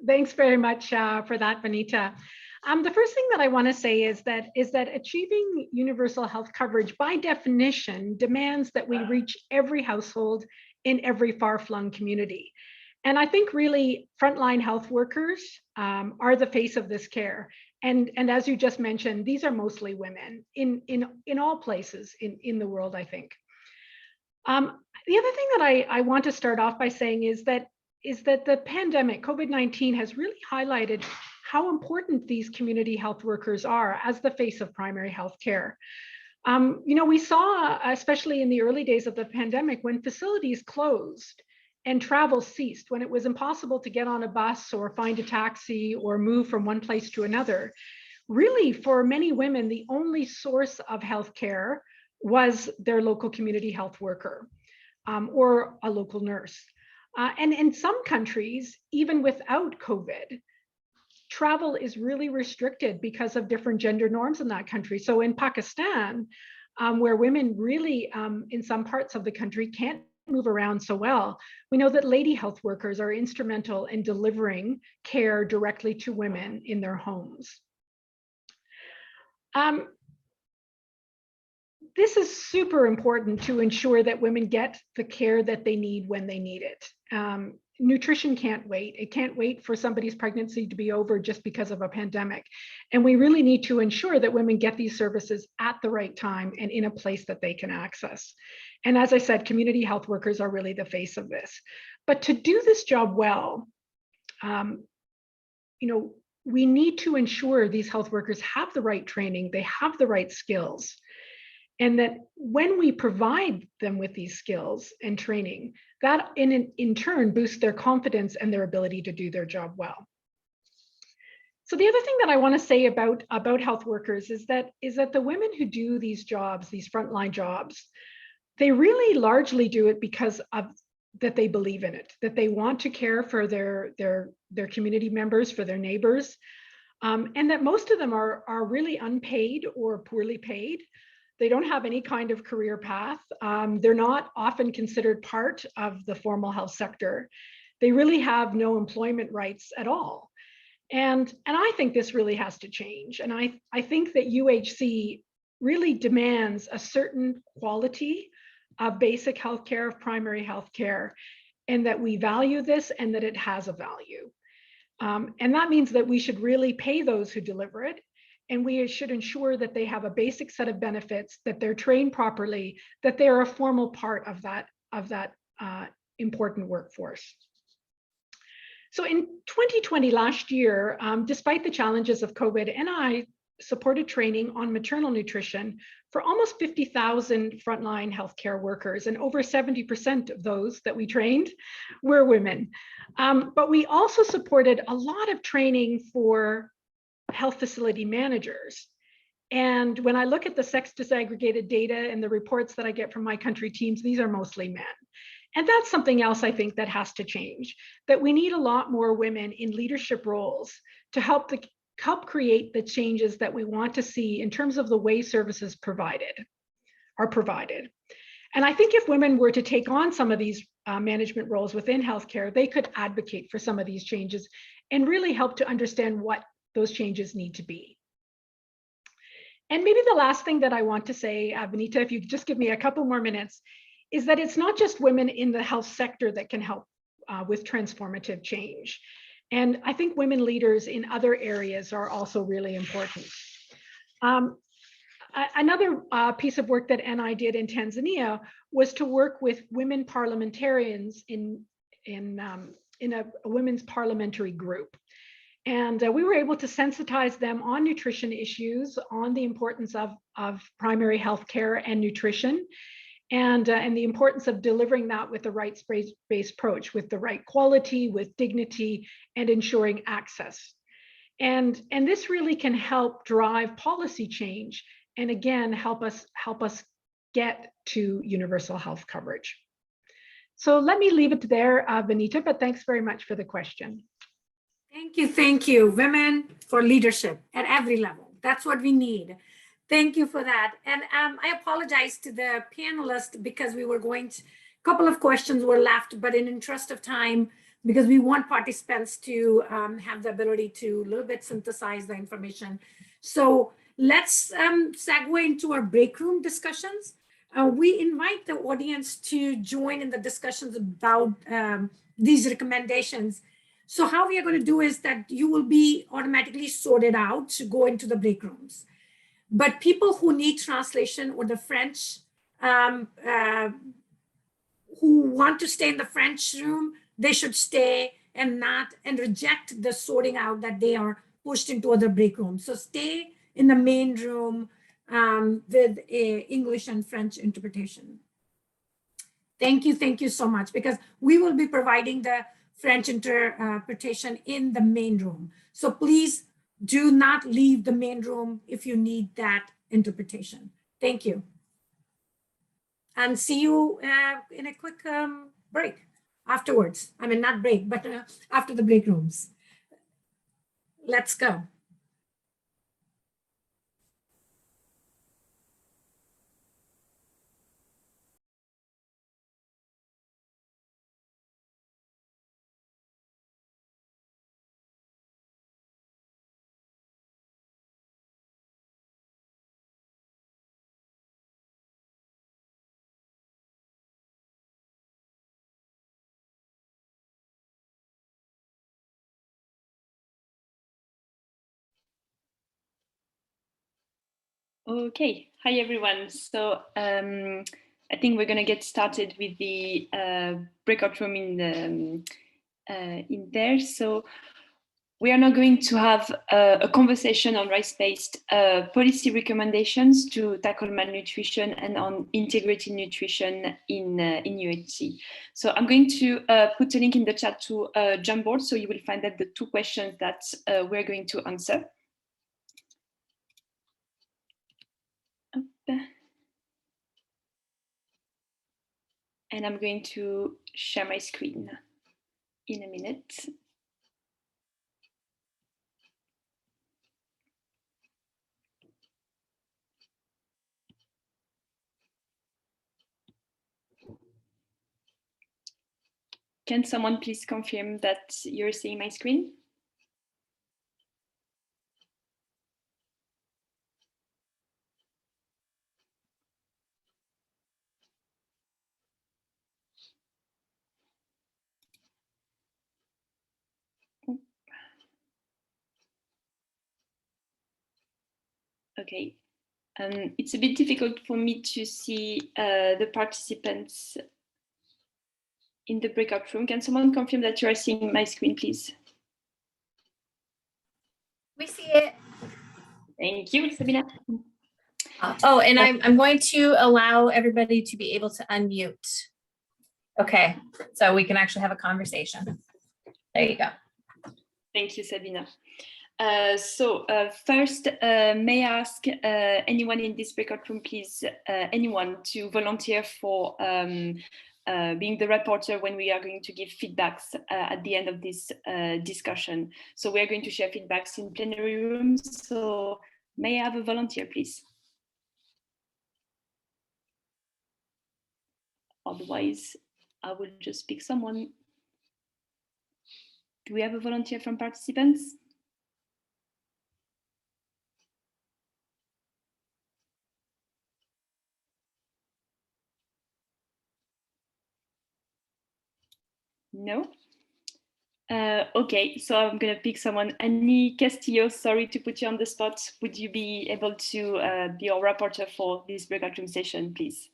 Thanks very much for that, Vanita. The first thing that I want to say is that achieving universal health coverage by definition demands that we reach every household in every far-flung community. And I think really frontline health workers are the face of this care. And as you just mentioned, these are mostly women in all places in the world, I think. The other thing that I want to start off by saying is that the pandemic, COVID-19, has really highlighted how important these community health workers are as the face of primary health care. You know, we saw, especially in the early days of the pandemic, when facilities closed and travel ceased, when it was impossible to get on a bus or find a taxi or move from one place to another, really for many women, the only source of health care was their local community health worker or a local nurse. And in some countries, even without COVID, travel is really restricted because of different gender norms in that country. So in Pakistan, where women really, in some parts of the country, can't move around so well, we know that lady health workers are instrumental in delivering care directly to women in their homes. This is super important to ensure that women get the care that they need when they need it. Nutrition can't wait. It can't wait for somebody's pregnancy to be over just because of a pandemic. And we really need to ensure that women get these services at the right time and in a place that they can access. And as I said, community health workers are really the face of this. But to do this job well, you know, we need to ensure these health workers have the right training, they have the right skills, and that when we provide them with these skills and training, that in turn boosts their confidence and their ability to do their job well. So the other thing that I want to say about health workers is that the women who do these jobs, these frontline jobs, they really largely do it because of that they believe in it, that they want to care for their community members, for their neighbors, and that most of them are really unpaid or poorly paid. They don't have any kind of career path. They're not often considered part of the formal health sector. They really have no employment rights at all. And I think this really has to change. And I think that UHC really demands a certain quality of basic healthcare, of primary healthcare, and that we value this and that it has a value. And that means that we should really pay those who deliver it. And we should ensure that they have a basic set of benefits, that they're trained properly, that they are a formal part of that important workforce. So in 2020, last year, despite the challenges of COVID, NI supported training on maternal nutrition for almost 50,000 frontline healthcare workers, and over 70% of those that we trained were women. But we also supported a lot of training for health facility managers. And when I look at the sex disaggregated data and the reports that I get from my country teams, these are mostly men. And that's something else I think that has to change, that we need a lot more women in leadership roles to help create the changes that we want to see in terms of the way services are provided. And I think if women were to take on some of these management roles within healthcare, they could advocate for some of these changes and really help to understand what those changes need to be. And maybe the last thing that I want to say, Benita, if you could just give me a couple more minutes, is that it's not just women in the health sector that can help with transformative change. And I think women leaders in other areas are also really important. Another piece of work that NI did in Tanzania was to work with women parliamentarians in a women's parliamentary group. And we were able to sensitize them on nutrition issues, on the importance of primary health care and nutrition, and the importance of delivering that with the rights-based approach, with the right quality, with dignity, and ensuring access. And this really can help drive policy change, and again, help us get to universal health coverage. So let me leave it there, Benita, but thanks very much for the question. Thank you. Women for leadership at every level. That's what we need. Thank you for that. And I apologize to the panelists because we were a couple of questions were left, but in interest of time, because we want participants to have the ability to a little bit synthesize the information. So let's segue into our break room discussions. We invite the audience to join in the discussions about these recommendations. So how we are going to do is that you will be automatically sorted out to go into the break rooms. But people who need translation or the French, who want to stay in the French room, they should stay and reject the sorting out that they are pushed into other break rooms. So stay in the main room with English and French interpretation. Thank you so much, because we will be providing the French interpretation in the main room. So please do not leave the main room if you need that interpretation. Thank you. And see you in a quick break afterwards. I mean, not break, but after the break rooms. Let's go. Okay, hi everyone. So I think we're going to get started with the breakout room in there. So we are now going to have a conversation on rights-based policy recommendations to tackle malnutrition and on integrated nutrition in UHC. So I'm going to put a link in the chat to Jamboard, so you will find that the two questions that we're going to answer. And I'm going to share my screen in a minute. Can someone please confirm that you're seeing my screen? Okay, it's a bit difficult for me to see the participants in the breakout room. Can someone confirm that you are seeing my screen, please? We see it. Thank you, Sabrina. Oh, and I'm going to allow everybody to be able to unmute. Okay, so we can actually have a conversation. There you go. Thank you, Sabrina. First, may I ask anyone in this breakout room, please, anyone to volunteer for being the reporter when we are going to give feedbacks at the end of this discussion. So we are going to share feedbacks in plenary rooms. So may I have a volunteer, please? Otherwise, I will just pick someone. Do we have a volunteer from participants? No? Okay, so I'm gonna pick someone. Annie Castillo, sorry to put you on the spot. Would you be able to be our rapporteur for this breakout room session, please?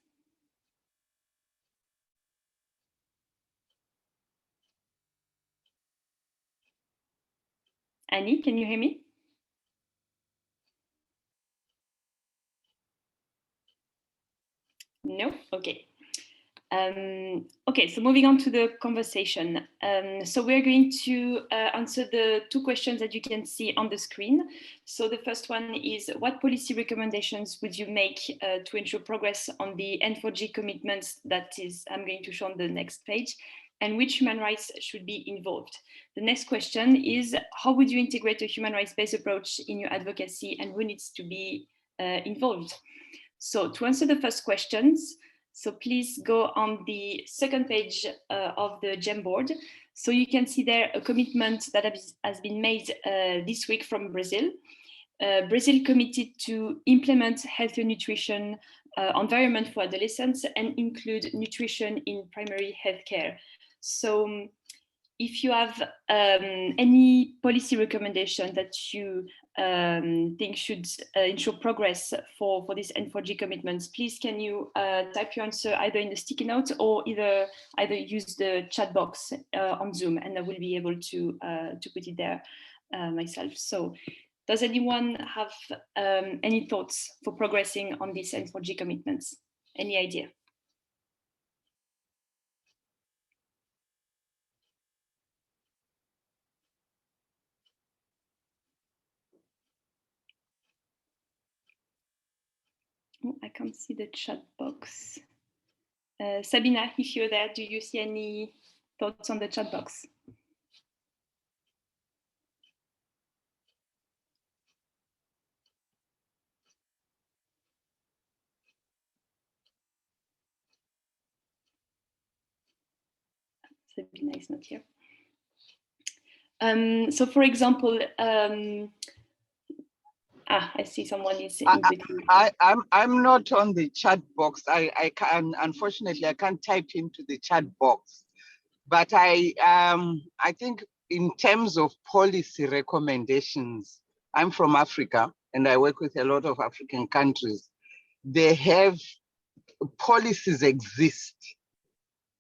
Annie, can you hear me? No? Okay. Okay, so moving on to the conversation. So we're going to answer the two questions that you can see on the screen. So the first one is, what policy recommendations would you make to ensure progress on the N4G commitments that is, I'm going to show on the next page, and which human rights should be involved? The next question is, how would you integrate a human rights-based approach in your advocacy, and who needs to be involved? So to answer the first questions, so please go on the second page of the Jamboard. So you can see there a commitment that has been made this week from Brazil. Brazil committed to implement healthier nutrition environment for adolescents and include nutrition in primary healthcare. So if you have any policy recommendation that you think should ensure progress for this N4G commitments, please can you type your answer either in the sticky note or either use the chat box on Zoom, and I will be able to put it there myself. So does anyone have any thoughts for progressing on these N4G commitments? Any idea? Oh, I can't see the chat box. Sabrina, if you're there, do you see any thoughts on the chat box? Sabrina is not here. So for example, I see someone is in between. I'm not on the chat box. I can, unfortunately, I can't type into the chat box. But I think in terms of policy recommendations, I'm from Africa and I work with a lot of African countries. They have policies exist.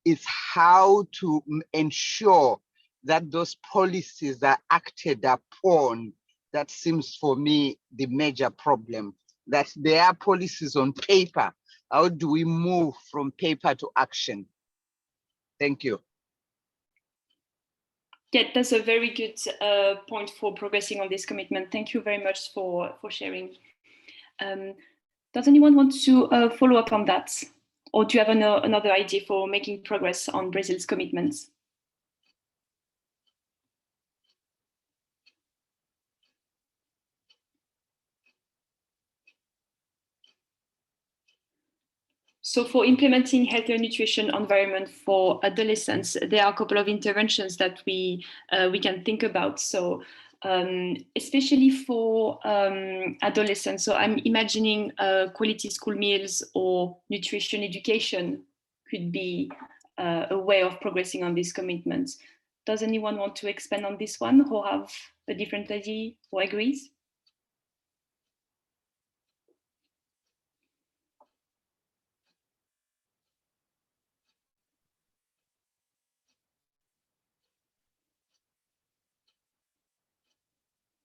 It's how to ensure that those policies are acted upon. That seems for me the major problem, that there are policies on paper. How do we move from paper to action? Thank you. Yeah, that's a very good point for progressing on this commitment. Thank you very much for sharing. Does anyone want to follow up on that? Or do you have another idea for making progress on Brazil's commitments? So for implementing healthier nutrition environment for adolescents, there are a couple of interventions that we can think about. So especially for adolescents, so I'm imagining quality school meals or nutrition education could be a way of progressing on these commitments. Does anyone want to expand on this one or have a different idea or agrees?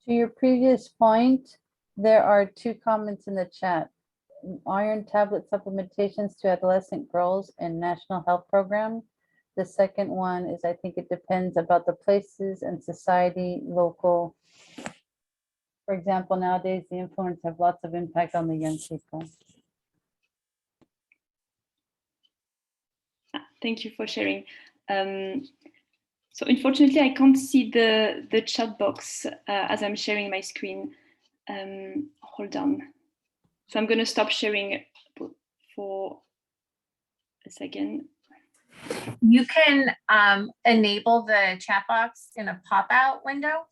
To your previous point, there are 2 comments in the chat. Iron tablet supplementations to adolescent girls in National Health Program. The second one is, I think it depends about the places and society, local. For example, nowadays the influence have lots of impact on the young people. Thank you for sharing. So unfortunately, I can't see the chat box as I'm sharing my screen. Hold on. So I'm going to stop sharing for a second. You can enable the chat box in a pop-out window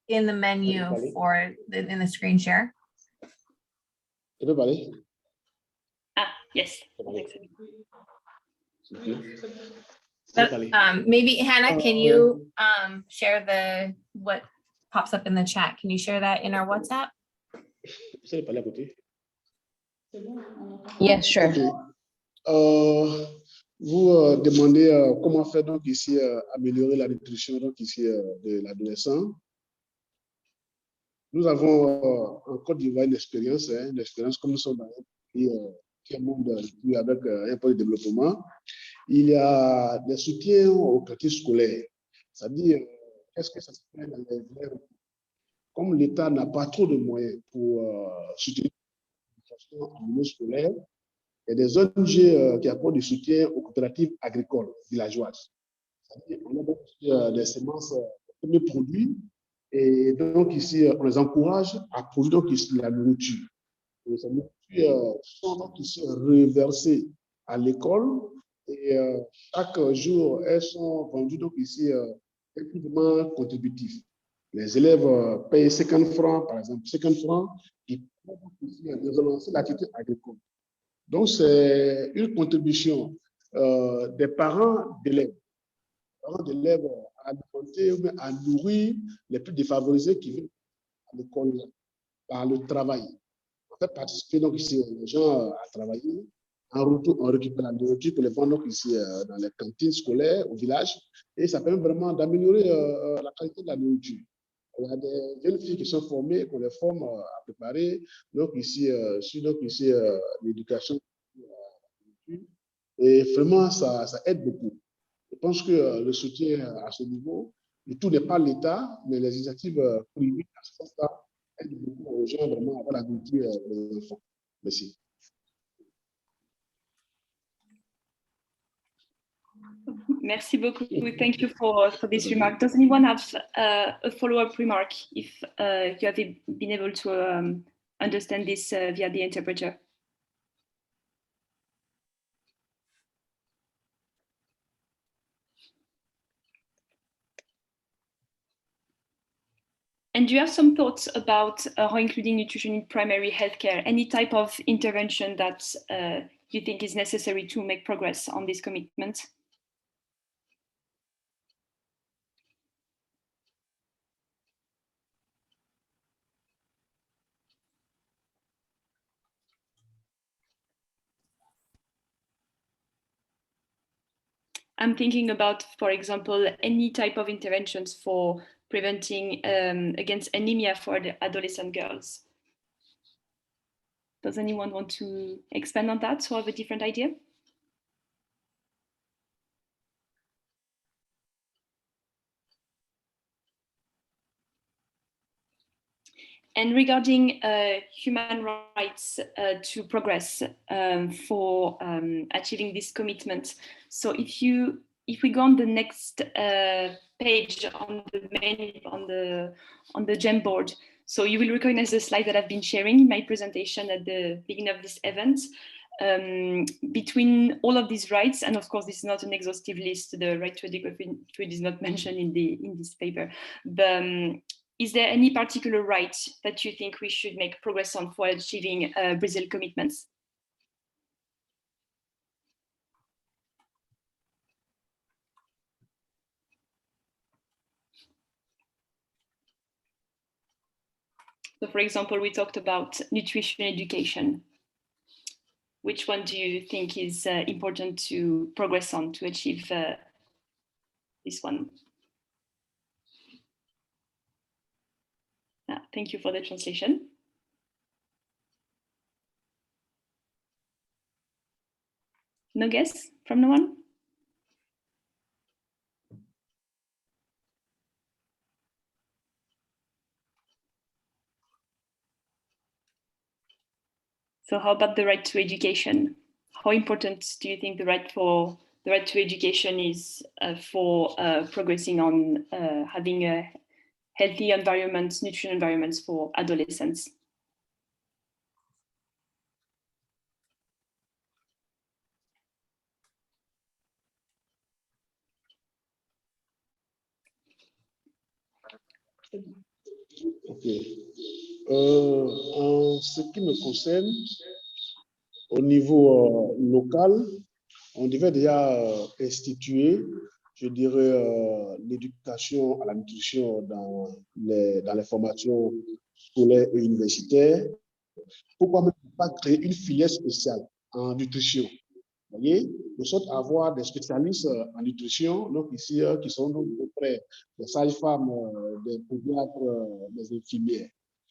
in the menu for in the screen share. Everybody? Ah, yes. Maybe Hannah, can you share what pops up in the chat? Can you share that in our WhatsApp? Yes, sure. Okay. Vous demandez comment faire donc ici améliorer la nutrition donc ici de l'adolescent. Nous avons en Côte d'Ivoire une expérience comme nous sommes dans un pays qui est un monde avec un point de développement. Il y a des soutiens aux cantines scolaires. C'est-à-dire, qu'est-ce que ça se fait dans les élèves? Comme l'État n'a pas trop de moyens pour soutenir l'éducation en milieu scolaire, il y a des ONG qui apportent du soutien aux coopératives agricoles villageoises. C'est-à-dire, on a donc des semences de premiers produits et donc ici, on les encourage à produire donc ici la nourriture. Et ces nourritures sont donc ici reversées à l'école et chaque jour, elles sont vendues donc ici équipement contributif. Les élèves payent 50 francs, par exemple, 50 francs, qui permettent ici de relancer l'activité agricole. Donc, c'est une contribution des parents d'élèves à alimenter ou à nourrir les plus défavorisés qui viennent à l'école par le travail. On fait participer donc ici les gens à travailler. En retour, on récupère la nourriture pour les vendre donc ici dans les cantines scolaires au village. Et ça permet vraiment d'améliorer la qualité de la nourriture. Il y a des jeunes filles qui sont formées, qu'on les forme à préparer donc ici, sur donc ici l'éducation. Et vraiment, ça aide beaucoup. Je pense que le soutien à ce niveau, et tout n'est pas l'État, mais les initiatives privées à ce sens-là aident beaucoup aux gens vraiment à avoir la nourriture des enfants. Merci. Merci beaucoup. Thank you for this remark. Does anyone have a follow-up remark if you have been able to understand this via the interpreter? And do you have some thoughts about how including nutrition in primary healthcare, any type of intervention that you think is necessary to make progress on this commitment? I'm thinking about, for example, any type of interventions for preventing against anemia for the adolescent girls. Does anyone want to expand on that or have a different idea? And regarding human rights to progress for achieving this commitment, so if we go on the next page on the Jamboard, so you will recognize the slide that I've been sharing in my presentation at the beginning of this event. between all of these rights, and of course this is not an exhaustive list, the right to adequate food is not mentioned in this paper, but is there any particular right that you think we should make progress on for achieving Brazil commitments? So for example, we talked about nutrition education. Which one do you think is important to progress on to achieve this one? Thank you for the translation. No guess from no one? So how about the right to education? How important do you think the right to education is for progressing on having a healthy environment, nutrition environments for adolescents? Ok. En ce qui me concerne, au niveau local, on devait déjà instituer, je dirais, l'éducation à la nutrition dans les formations scolaires et universitaires. Pourquoi même pas créer une filière spéciale en nutrition? Vous voyez, de sorte à avoir des spécialistes en nutrition, donc ici, qui sont donc auprès des sages-femmes, des pédiatres, des infirmières.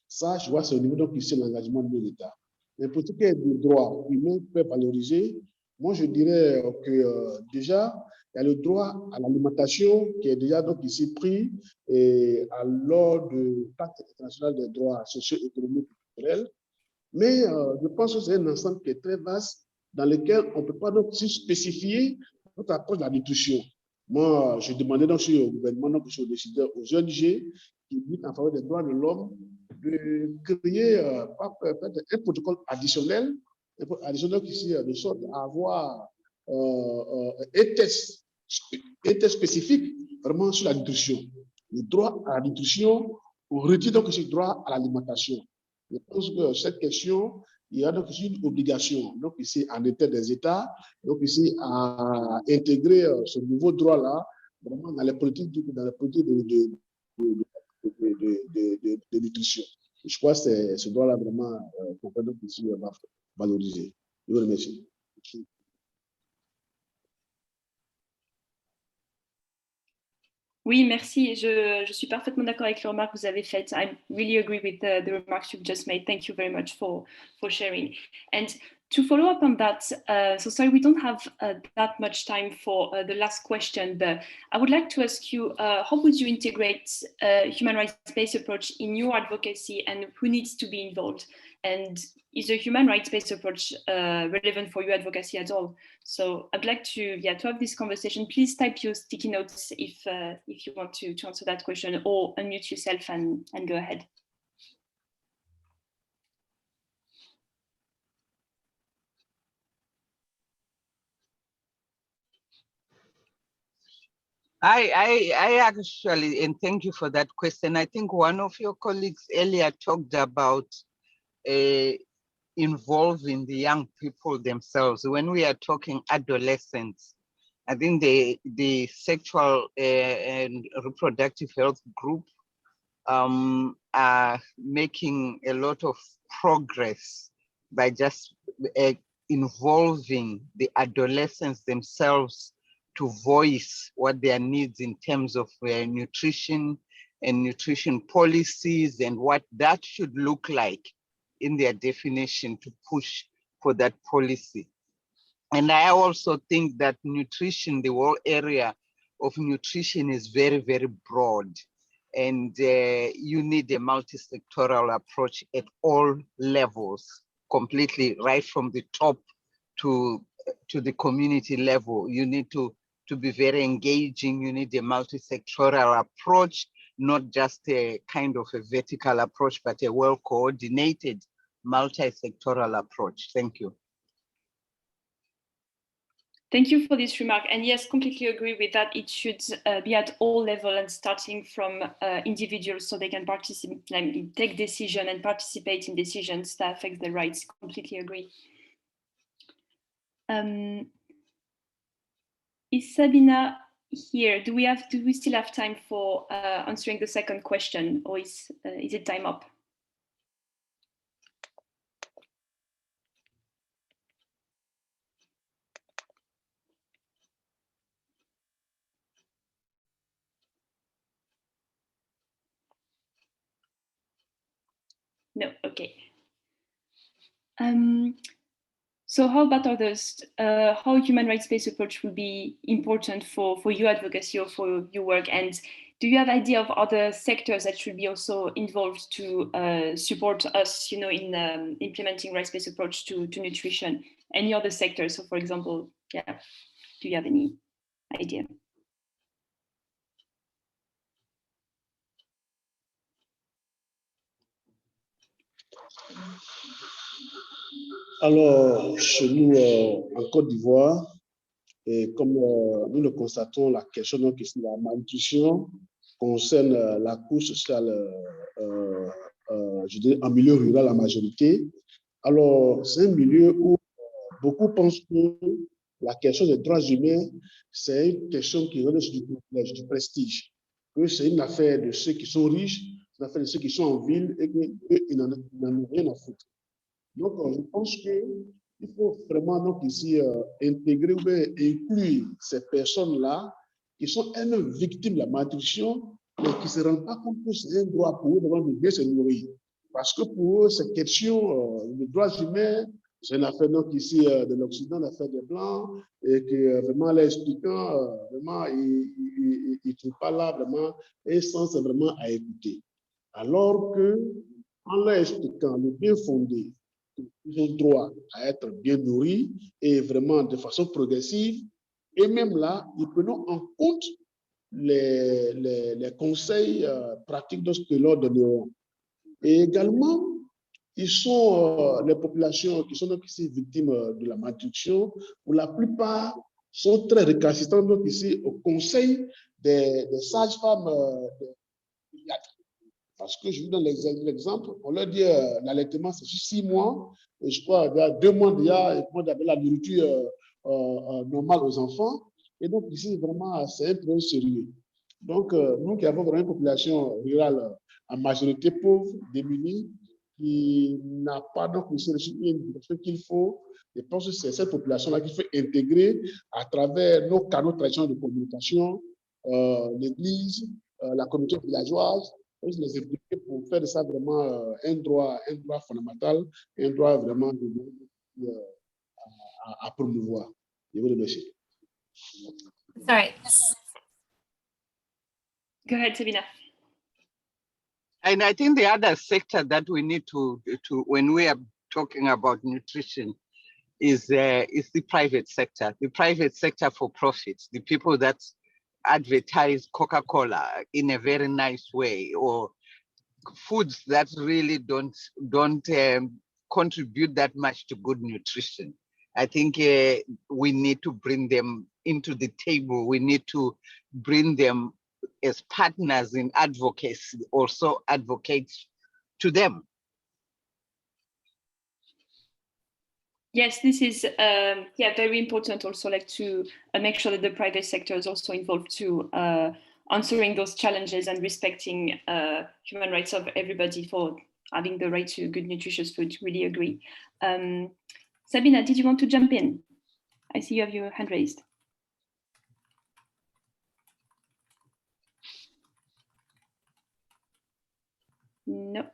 Ça, je vois, c'est au niveau donc ici l'engagement de l'État. Mais pour ce qui est du droit humain très valorisé, moi, je dirais que déjà, il y a le droit à l'alimentation qui est déjà donc ici pris et à l'ordre du Pacte international des droits socio-économiques et culturels. Mais je pense que c'est un ensemble qui est très vaste dans lequel on ne peut pas donc spécifier notre approche de la nutrition. Moi, je demandais donc au gouvernement, donc aux décideurs, aux ONG qui militent en faveur des droits de l'homme, de créer un protocole additionnel ici, de sorte à avoir un test spécifique vraiment sur la nutrition. Le droit à la nutrition, on retire donc ce droit à l'alimentation. Je pense que cette question, il y a donc une obligation, donc ici, en état des États, donc ici, à intégrer ce nouveau droit-là, vraiment dans les politiques de nutrition. Je crois que c'est ce droit-là vraiment qu'on peut donc ici valoriser. Je vous remercie. Oui, merci. Je suis parfaitement d'accord avec les remarques que vous avez faites. I really agree with the remarks you've just made. Thank you very much for sharing. And to follow up on that, so sorry, we don't have that much time for the last question, but I would like to ask you, how would you integrate human rights-based approach in your advocacy, and who needs to be involved? And is a human rights-based approach relevant for your advocacy at all? So I'd like to have this conversation. Please type your sticky notes if you want to answer that question, or unmute yourself and go ahead. I actually, and thank you for that question. I think one of your colleagues earlier talked about involving the young people themselves. When we are talking adolescents, I think the sexual and reproductive health group are making a lot of progress by just involving the adolescents themselves to voice what their needs in terms of nutrition and nutrition policies and what that should look like in their definition to push for that policy. And I also think that nutrition, the whole area of nutrition is very, very broad. And you need a multi-sectoral approach at all levels, completely right from the top to the community level. You need to be very engaging. You need a multi-sectoral approach, not just a kind of a vertical approach, but a well-coordinated multi-sectoral approach. Thank you. Thank you for this remark. And yes, completely agree with that. It should be at all levels and starting from individuals so they can participate, take decision and participate in decisions that affect their rights. Completely agree. Is Sabrina here? Do we still have time for answering the second question, or is it time up? No, okay. So how about others? How human rights-based approach will be important for your advocacy or for your work? And do you have idea of other sectors that should be also involved to support us, in implementing rights-based approach to nutrition? Any other sectors? So for example, yeah, do you have any idea? Alors, chez nous, en Côte d'Ivoire, et comme nous le constatons, la question donc, ici, la malnutrition concerne la couche sociale, je dirais, en milieu rural, la majorité. Alors, c'est un milieu où beaucoup pensent que la question des droits humains, c'est une question qui relève du prestige, que c'est une affaire de ceux qui sont riches, c'est une affaire de ceux qui sont en ville et qu'ils n'en ont rien à foutre. Donc, je pense qu'il faut vraiment donc, ici intégrer ou bien inclure ces personnes-là qui sont elles-mêmes victimes de la malnutrition, mais qui ne se rendent pas compte que c'est un droit pour eux de bien se nourrir. Parce que pour eux, cette question des droits humains, c'est une affaire donc ici de l'Occident, l'affaire des Blancs, et que vraiment les expliquants, vraiment, ils ne trouvent pas là vraiment un sens vraiment à écouter. Alors que, en leur expliquant le bien fondé, ils ont droit à être bien nourris et vraiment de façon progressive. Et même là, ils prennent en compte les conseils pratiques de ce que leur donneront. Et également, ils sont les populations qui sont donc ici victimes de la malnutrition, pour la plupart sont très récalcitrantes donc ici au conseil des sages-femmes pédiatres. Parce que je vous donne l'exemple, on leur dit l'allaitement c'est 6 mois, et je crois il y a 2 mois déjà, et puis on avait la nourriture normale aux enfants. Et donc ici, vraiment, c'est un problème sérieux. Donc, nous qui avons vraiment une population rurale en majorité pauvre, démunie, qui n'a pas donc ce qu'il faut, je pense que c'est cette population-là qu'il faut intégrer à travers nos canaux traditionnels de communication, l'église, la communauté villageoise, les impliquer pour faire de ça vraiment un droit fondamental, un droit vraiment à promouvoir. Je vous remercie. Sorry. Go ahead, Sabrina. And I think the other sector that we need to when we are talking about nutrition is the private sector. The private sector for profits, the people that advertise Coca-Cola in a very nice way, or foods that really don't contribute that much to good nutrition. I think we need to bring them into the table. We need to bring them as partners in advocacy, also advocate to them. Yes, this is very important also, like to make sure that the private sector is also involved to answering those challenges and respecting human rights of everybody for having the right to good nutritious food. Really agree. Sabrina, did you want to jump in? I see you have your hand raised. No.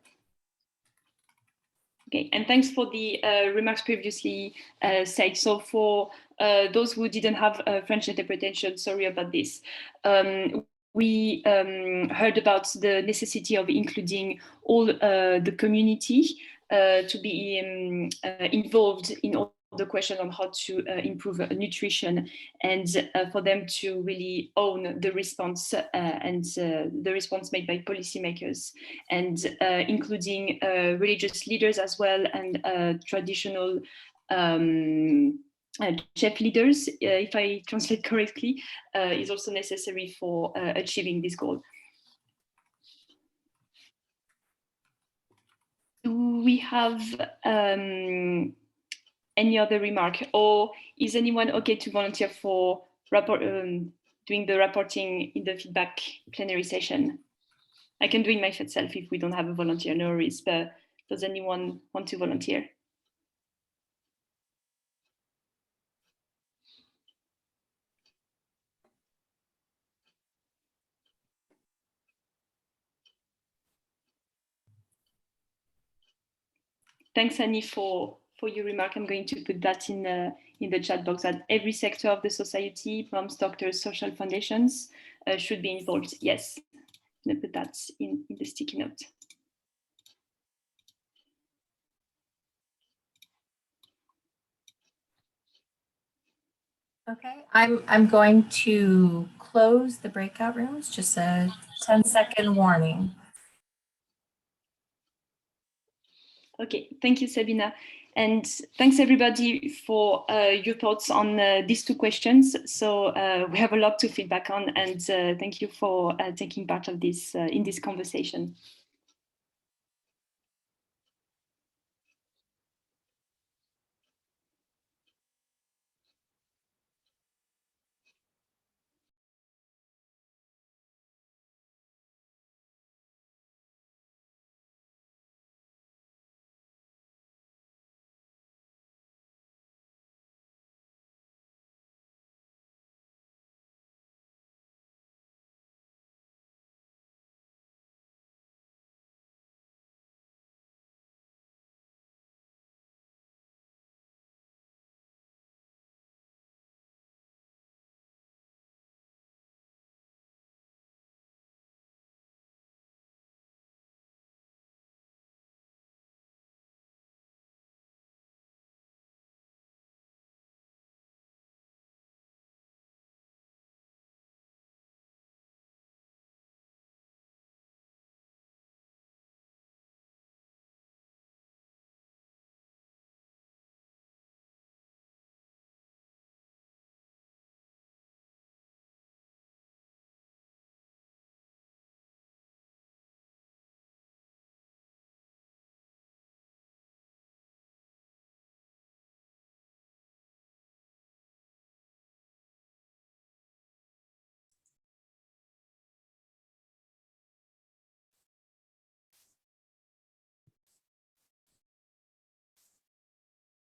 Okay, and thanks for the remarks previously said. So for those who didn't have French interpretation, sorry about this. We heard about the necessity of including all the community to be involved in all the question on how to improve nutrition, and for them to really own the response and the response made by policymakers, and including religious leaders as well, and traditional chef leaders, if I translate correctly, is also necessary for achieving this goal. Do we have any other remark, or is anyone okay to volunteer for doing the reporting in the feedback plenary session? I can do it myself if we don't have a volunteer, no worries, but does anyone want to volunteer? Thanks, Annie, for your remark. I'm going to put that in the chat box, that every sector of the society, moms, doctors, social foundations should be involved. Yes, I'm going to put that in the sticky note. Okay, I'm going to close the breakout rooms, just a 10-second warning. Okay, thank you, Sabrina. And thanks everybody for your thoughts on these two questions. So we have a lot to feedback on, and thank you for taking part of this in this conversation.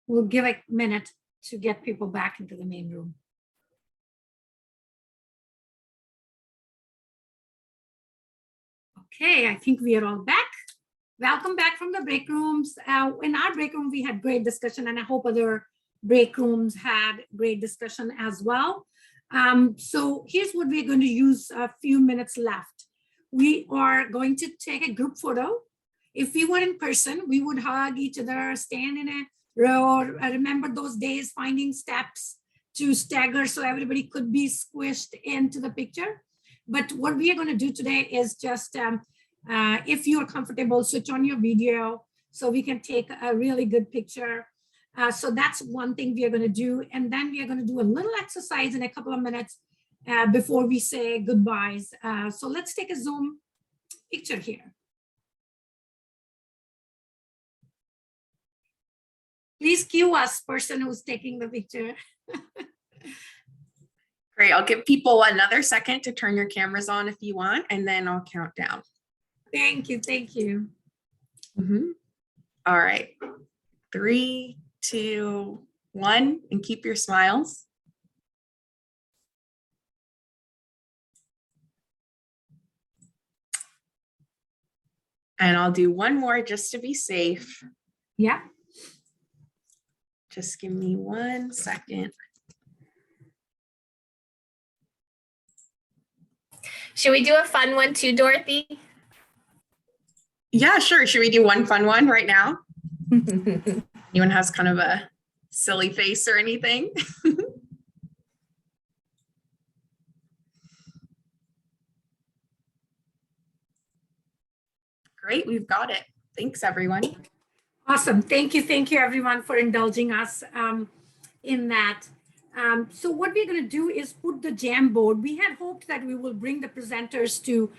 We'll give a minute to get people back into the main room. Okay, I think we are all back. Welcome back from the break rooms. In our break room, we had great discussion, and I hope other break rooms had great discussion as well. So here's what we're going to use a few minutes left. We are going to take a group photo. If we were in person, we would hug each other, stand in a row. I remember those days, finding steps to stagger so everybody could be squished into the picture. But what we are going to do today is just, if you're comfortable, switch on your video so we can take a really good picture. So that's one thing we are going to do. And then we are going to do a little exercise in a couple of minutes before we say goodbyes. So let's take a Zoom picture here. Please cue us, person who's taking the picture. Great, I'll give people another second to turn your cameras on if you want, and then I'll count down. Thank you, thank you. All right, 3, 2, 1, and keep your smiles. And I'll do one more just to be safe. Yeah. Just give me 1 second. Should we do a fun one too, Dorothy? Yeah, sure. Should we do one fun one right now? Anyone has kind of a silly face or anything? Great, we've got it. Thanks, everyone. Awesome. Thank you everyone for indulging us. in that. So what we're going to do is put the Jamboard. We had hoped that we will bring the presenters to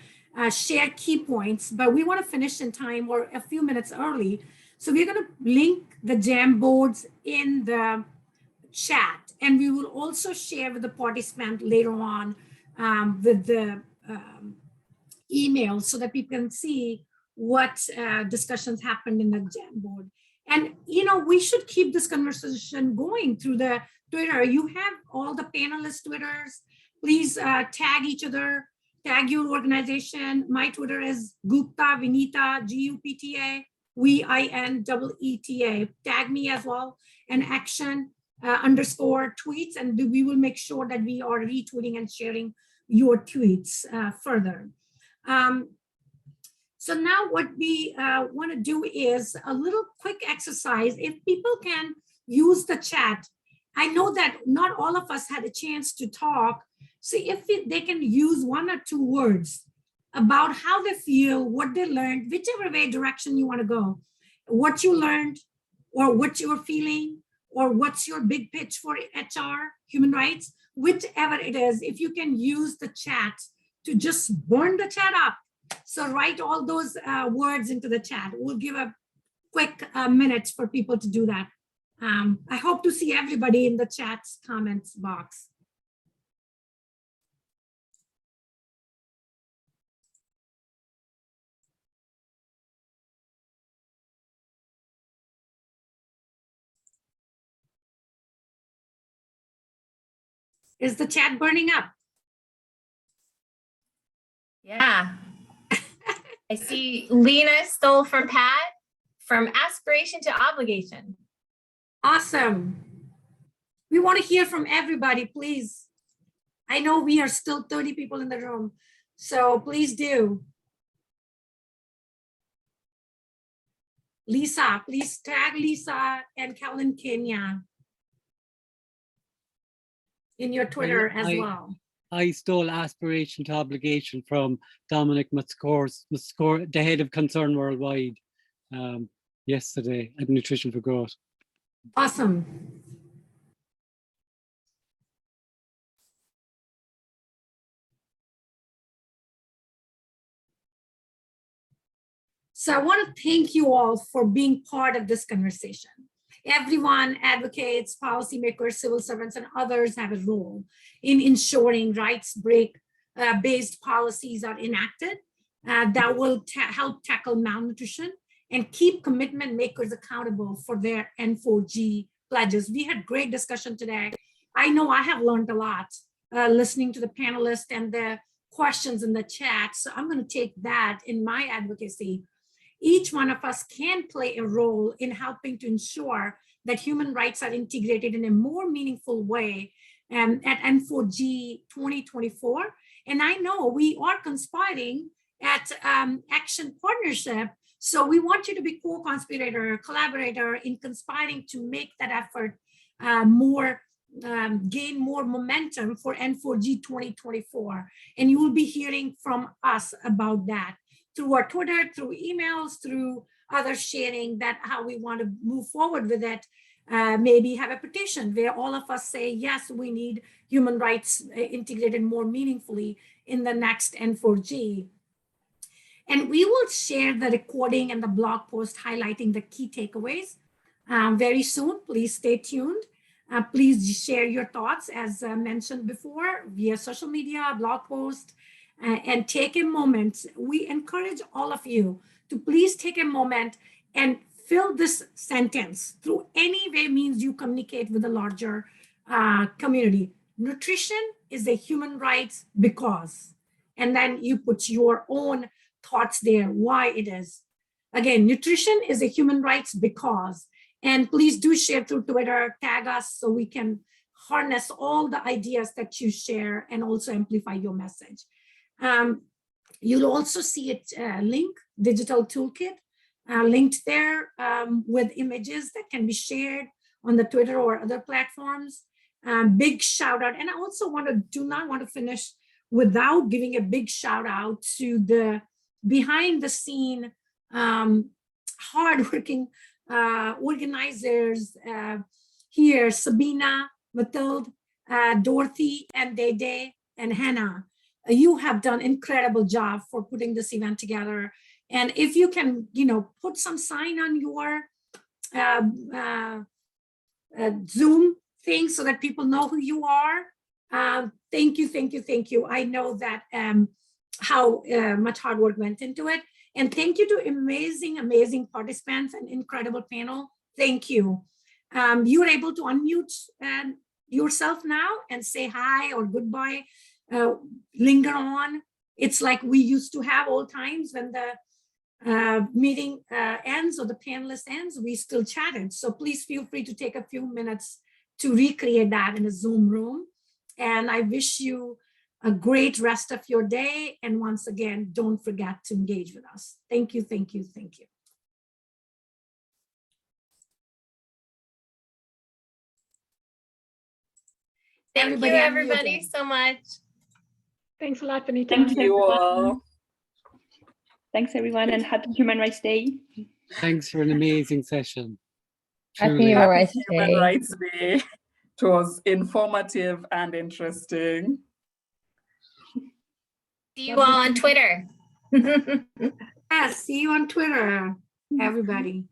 share key points, but we want to finish in time or a few minutes early. So we're going to link the Jamboards in the chat, and we will also share with the participant later on with the email so that people can see what discussions happened in the Jamboard. And, you know, we should keep this conversation going through the Twitter. You have all the panelists' Twitters. Please tag each other, tag your organization. My Twitter is Gupta Vinita, Gupta, Winetta. Tag me as well, and action _tweets, and we will make sure that we are retweeting and sharing your tweets further. So now what we want to do is a little quick exercise. If people can use the chat, I know that not all of us had a chance to talk. See if they can use 1 or 2 words about how they feel, what they learned, whichever way direction you want to go, what you learned or what you're feeling, or what's your big pitch for HR, human rights, whichever it is. If you can use the chat to just burn the chat up. So write all those words into the chat. We'll give a quick minute for people to do that. I hope to see everybody in the chat's comments box. Is the chat burning up? Yeah. I see Lina stole from Pat, from aspiration to obligation. Awesome. We want to hear from everybody, please. I know we are still 30 people in the room, so please do. Lisa, please tag Lisa and Kellen Kenya in your Twitter as well. I stole aspiration to obligation from Dominic Mascore, the head of Concern Worldwide, yesterday at Nutrition for Growth. Awesome. So I want to thank you all for being part of this conversation. Everyone, advocates, policymakers, civil servants, and others have a role in ensuring rights-based policies are enacted that will help tackle malnutrition and keep commitment makers accountable for their N4G pledges. We had great discussion today. I know I have learned a lot listening to the panelists and the questions in the chat. So I'm going to take that in my advocacy. Each one of us can play a role in helping to ensure that human rights are integrated in a more meaningful way at N4G 2024. And I know we are conspiring at Action Partnership. So we want you to be co-conspirator, collaborator in conspiring to make that effort gain more momentum for N4G 2024. And you will be hearing from us about that through our Twitter, through emails, through other sharing, that how we want to move forward with it. Maybe have a petition where all of us say, yes, we need human rights integrated more meaningfully in the next N4G. And we will share the recording and the blog post highlighting the key takeaways very soon. Please stay tuned. Please share your thoughts, as mentioned before, via social media, blog post, and take a moment. We encourage all of you to please take a moment and fill this sentence through any way means you communicate with the larger community. Nutrition is a human rights because, and then you put your own thoughts there, why it is. Again, nutrition is a human rights because, and please do share through Twitter, tag us so we can harness all the ideas that you share and also amplify your message. You'll also see it link, digital toolkit, linked there with images that can be shared on the Twitter or other platforms. Big shout out. And I also do not want to finish without giving a big shout out to the behind the scene hardworking organizers, here, Sabrina, Matilda, Dorothy, and Dede, and Hannah. You have done incredible job for putting this event together. And if you can, put some sign on your Zoom thing so that people know who you are. Thank you, thank you, thank you. I know that how much hard work went into it. And thank you to amazing, amazing participants and incredible panel. Thank you. You're able to unmute yourself now and say hi or goodbye, linger on. It's like we used to have old times when the meeting ends or the panelist ends, we still chatted. So please feel free to take a few minutes to recreate that in a Zoom room. And I wish you a great rest of your day. And once again, don't forget to engage with us. Thank you, thank you, thank you. Thank you, everybody, so much. Thanks a lot, Benita. Thank you all. Thanks, everyone, and happy Human Rights Day. Thanks for an amazing session. Happy Truly. Human Rights Human Day. Rights Day. It was informative and interesting. See you all on Twitter. Yes, see you on Twitter, everybody.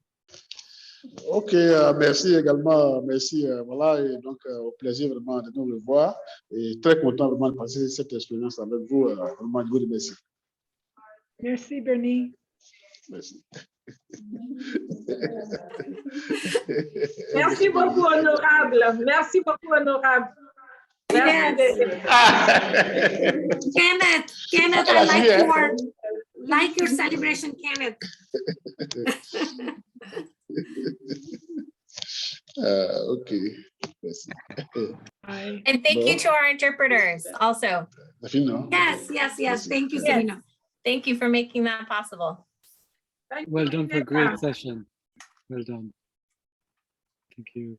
Ok, merci également, merci. Voilà, et donc au plaisir vraiment de nous revoir et très content vraiment de passer cette expérience avec vous. Vraiment, je vous remercie. Merci, Bernie. Merci. Merci beaucoup, honorable. Merci beaucoup, honorable. Yes. Kenneth, I like your celebration, Kenneth. Ok, merci. And thank you to our interpreters also. Yes. Thank you, Sabrina. Thank you for making that possible. Well done for a great session. Well done. Thank you.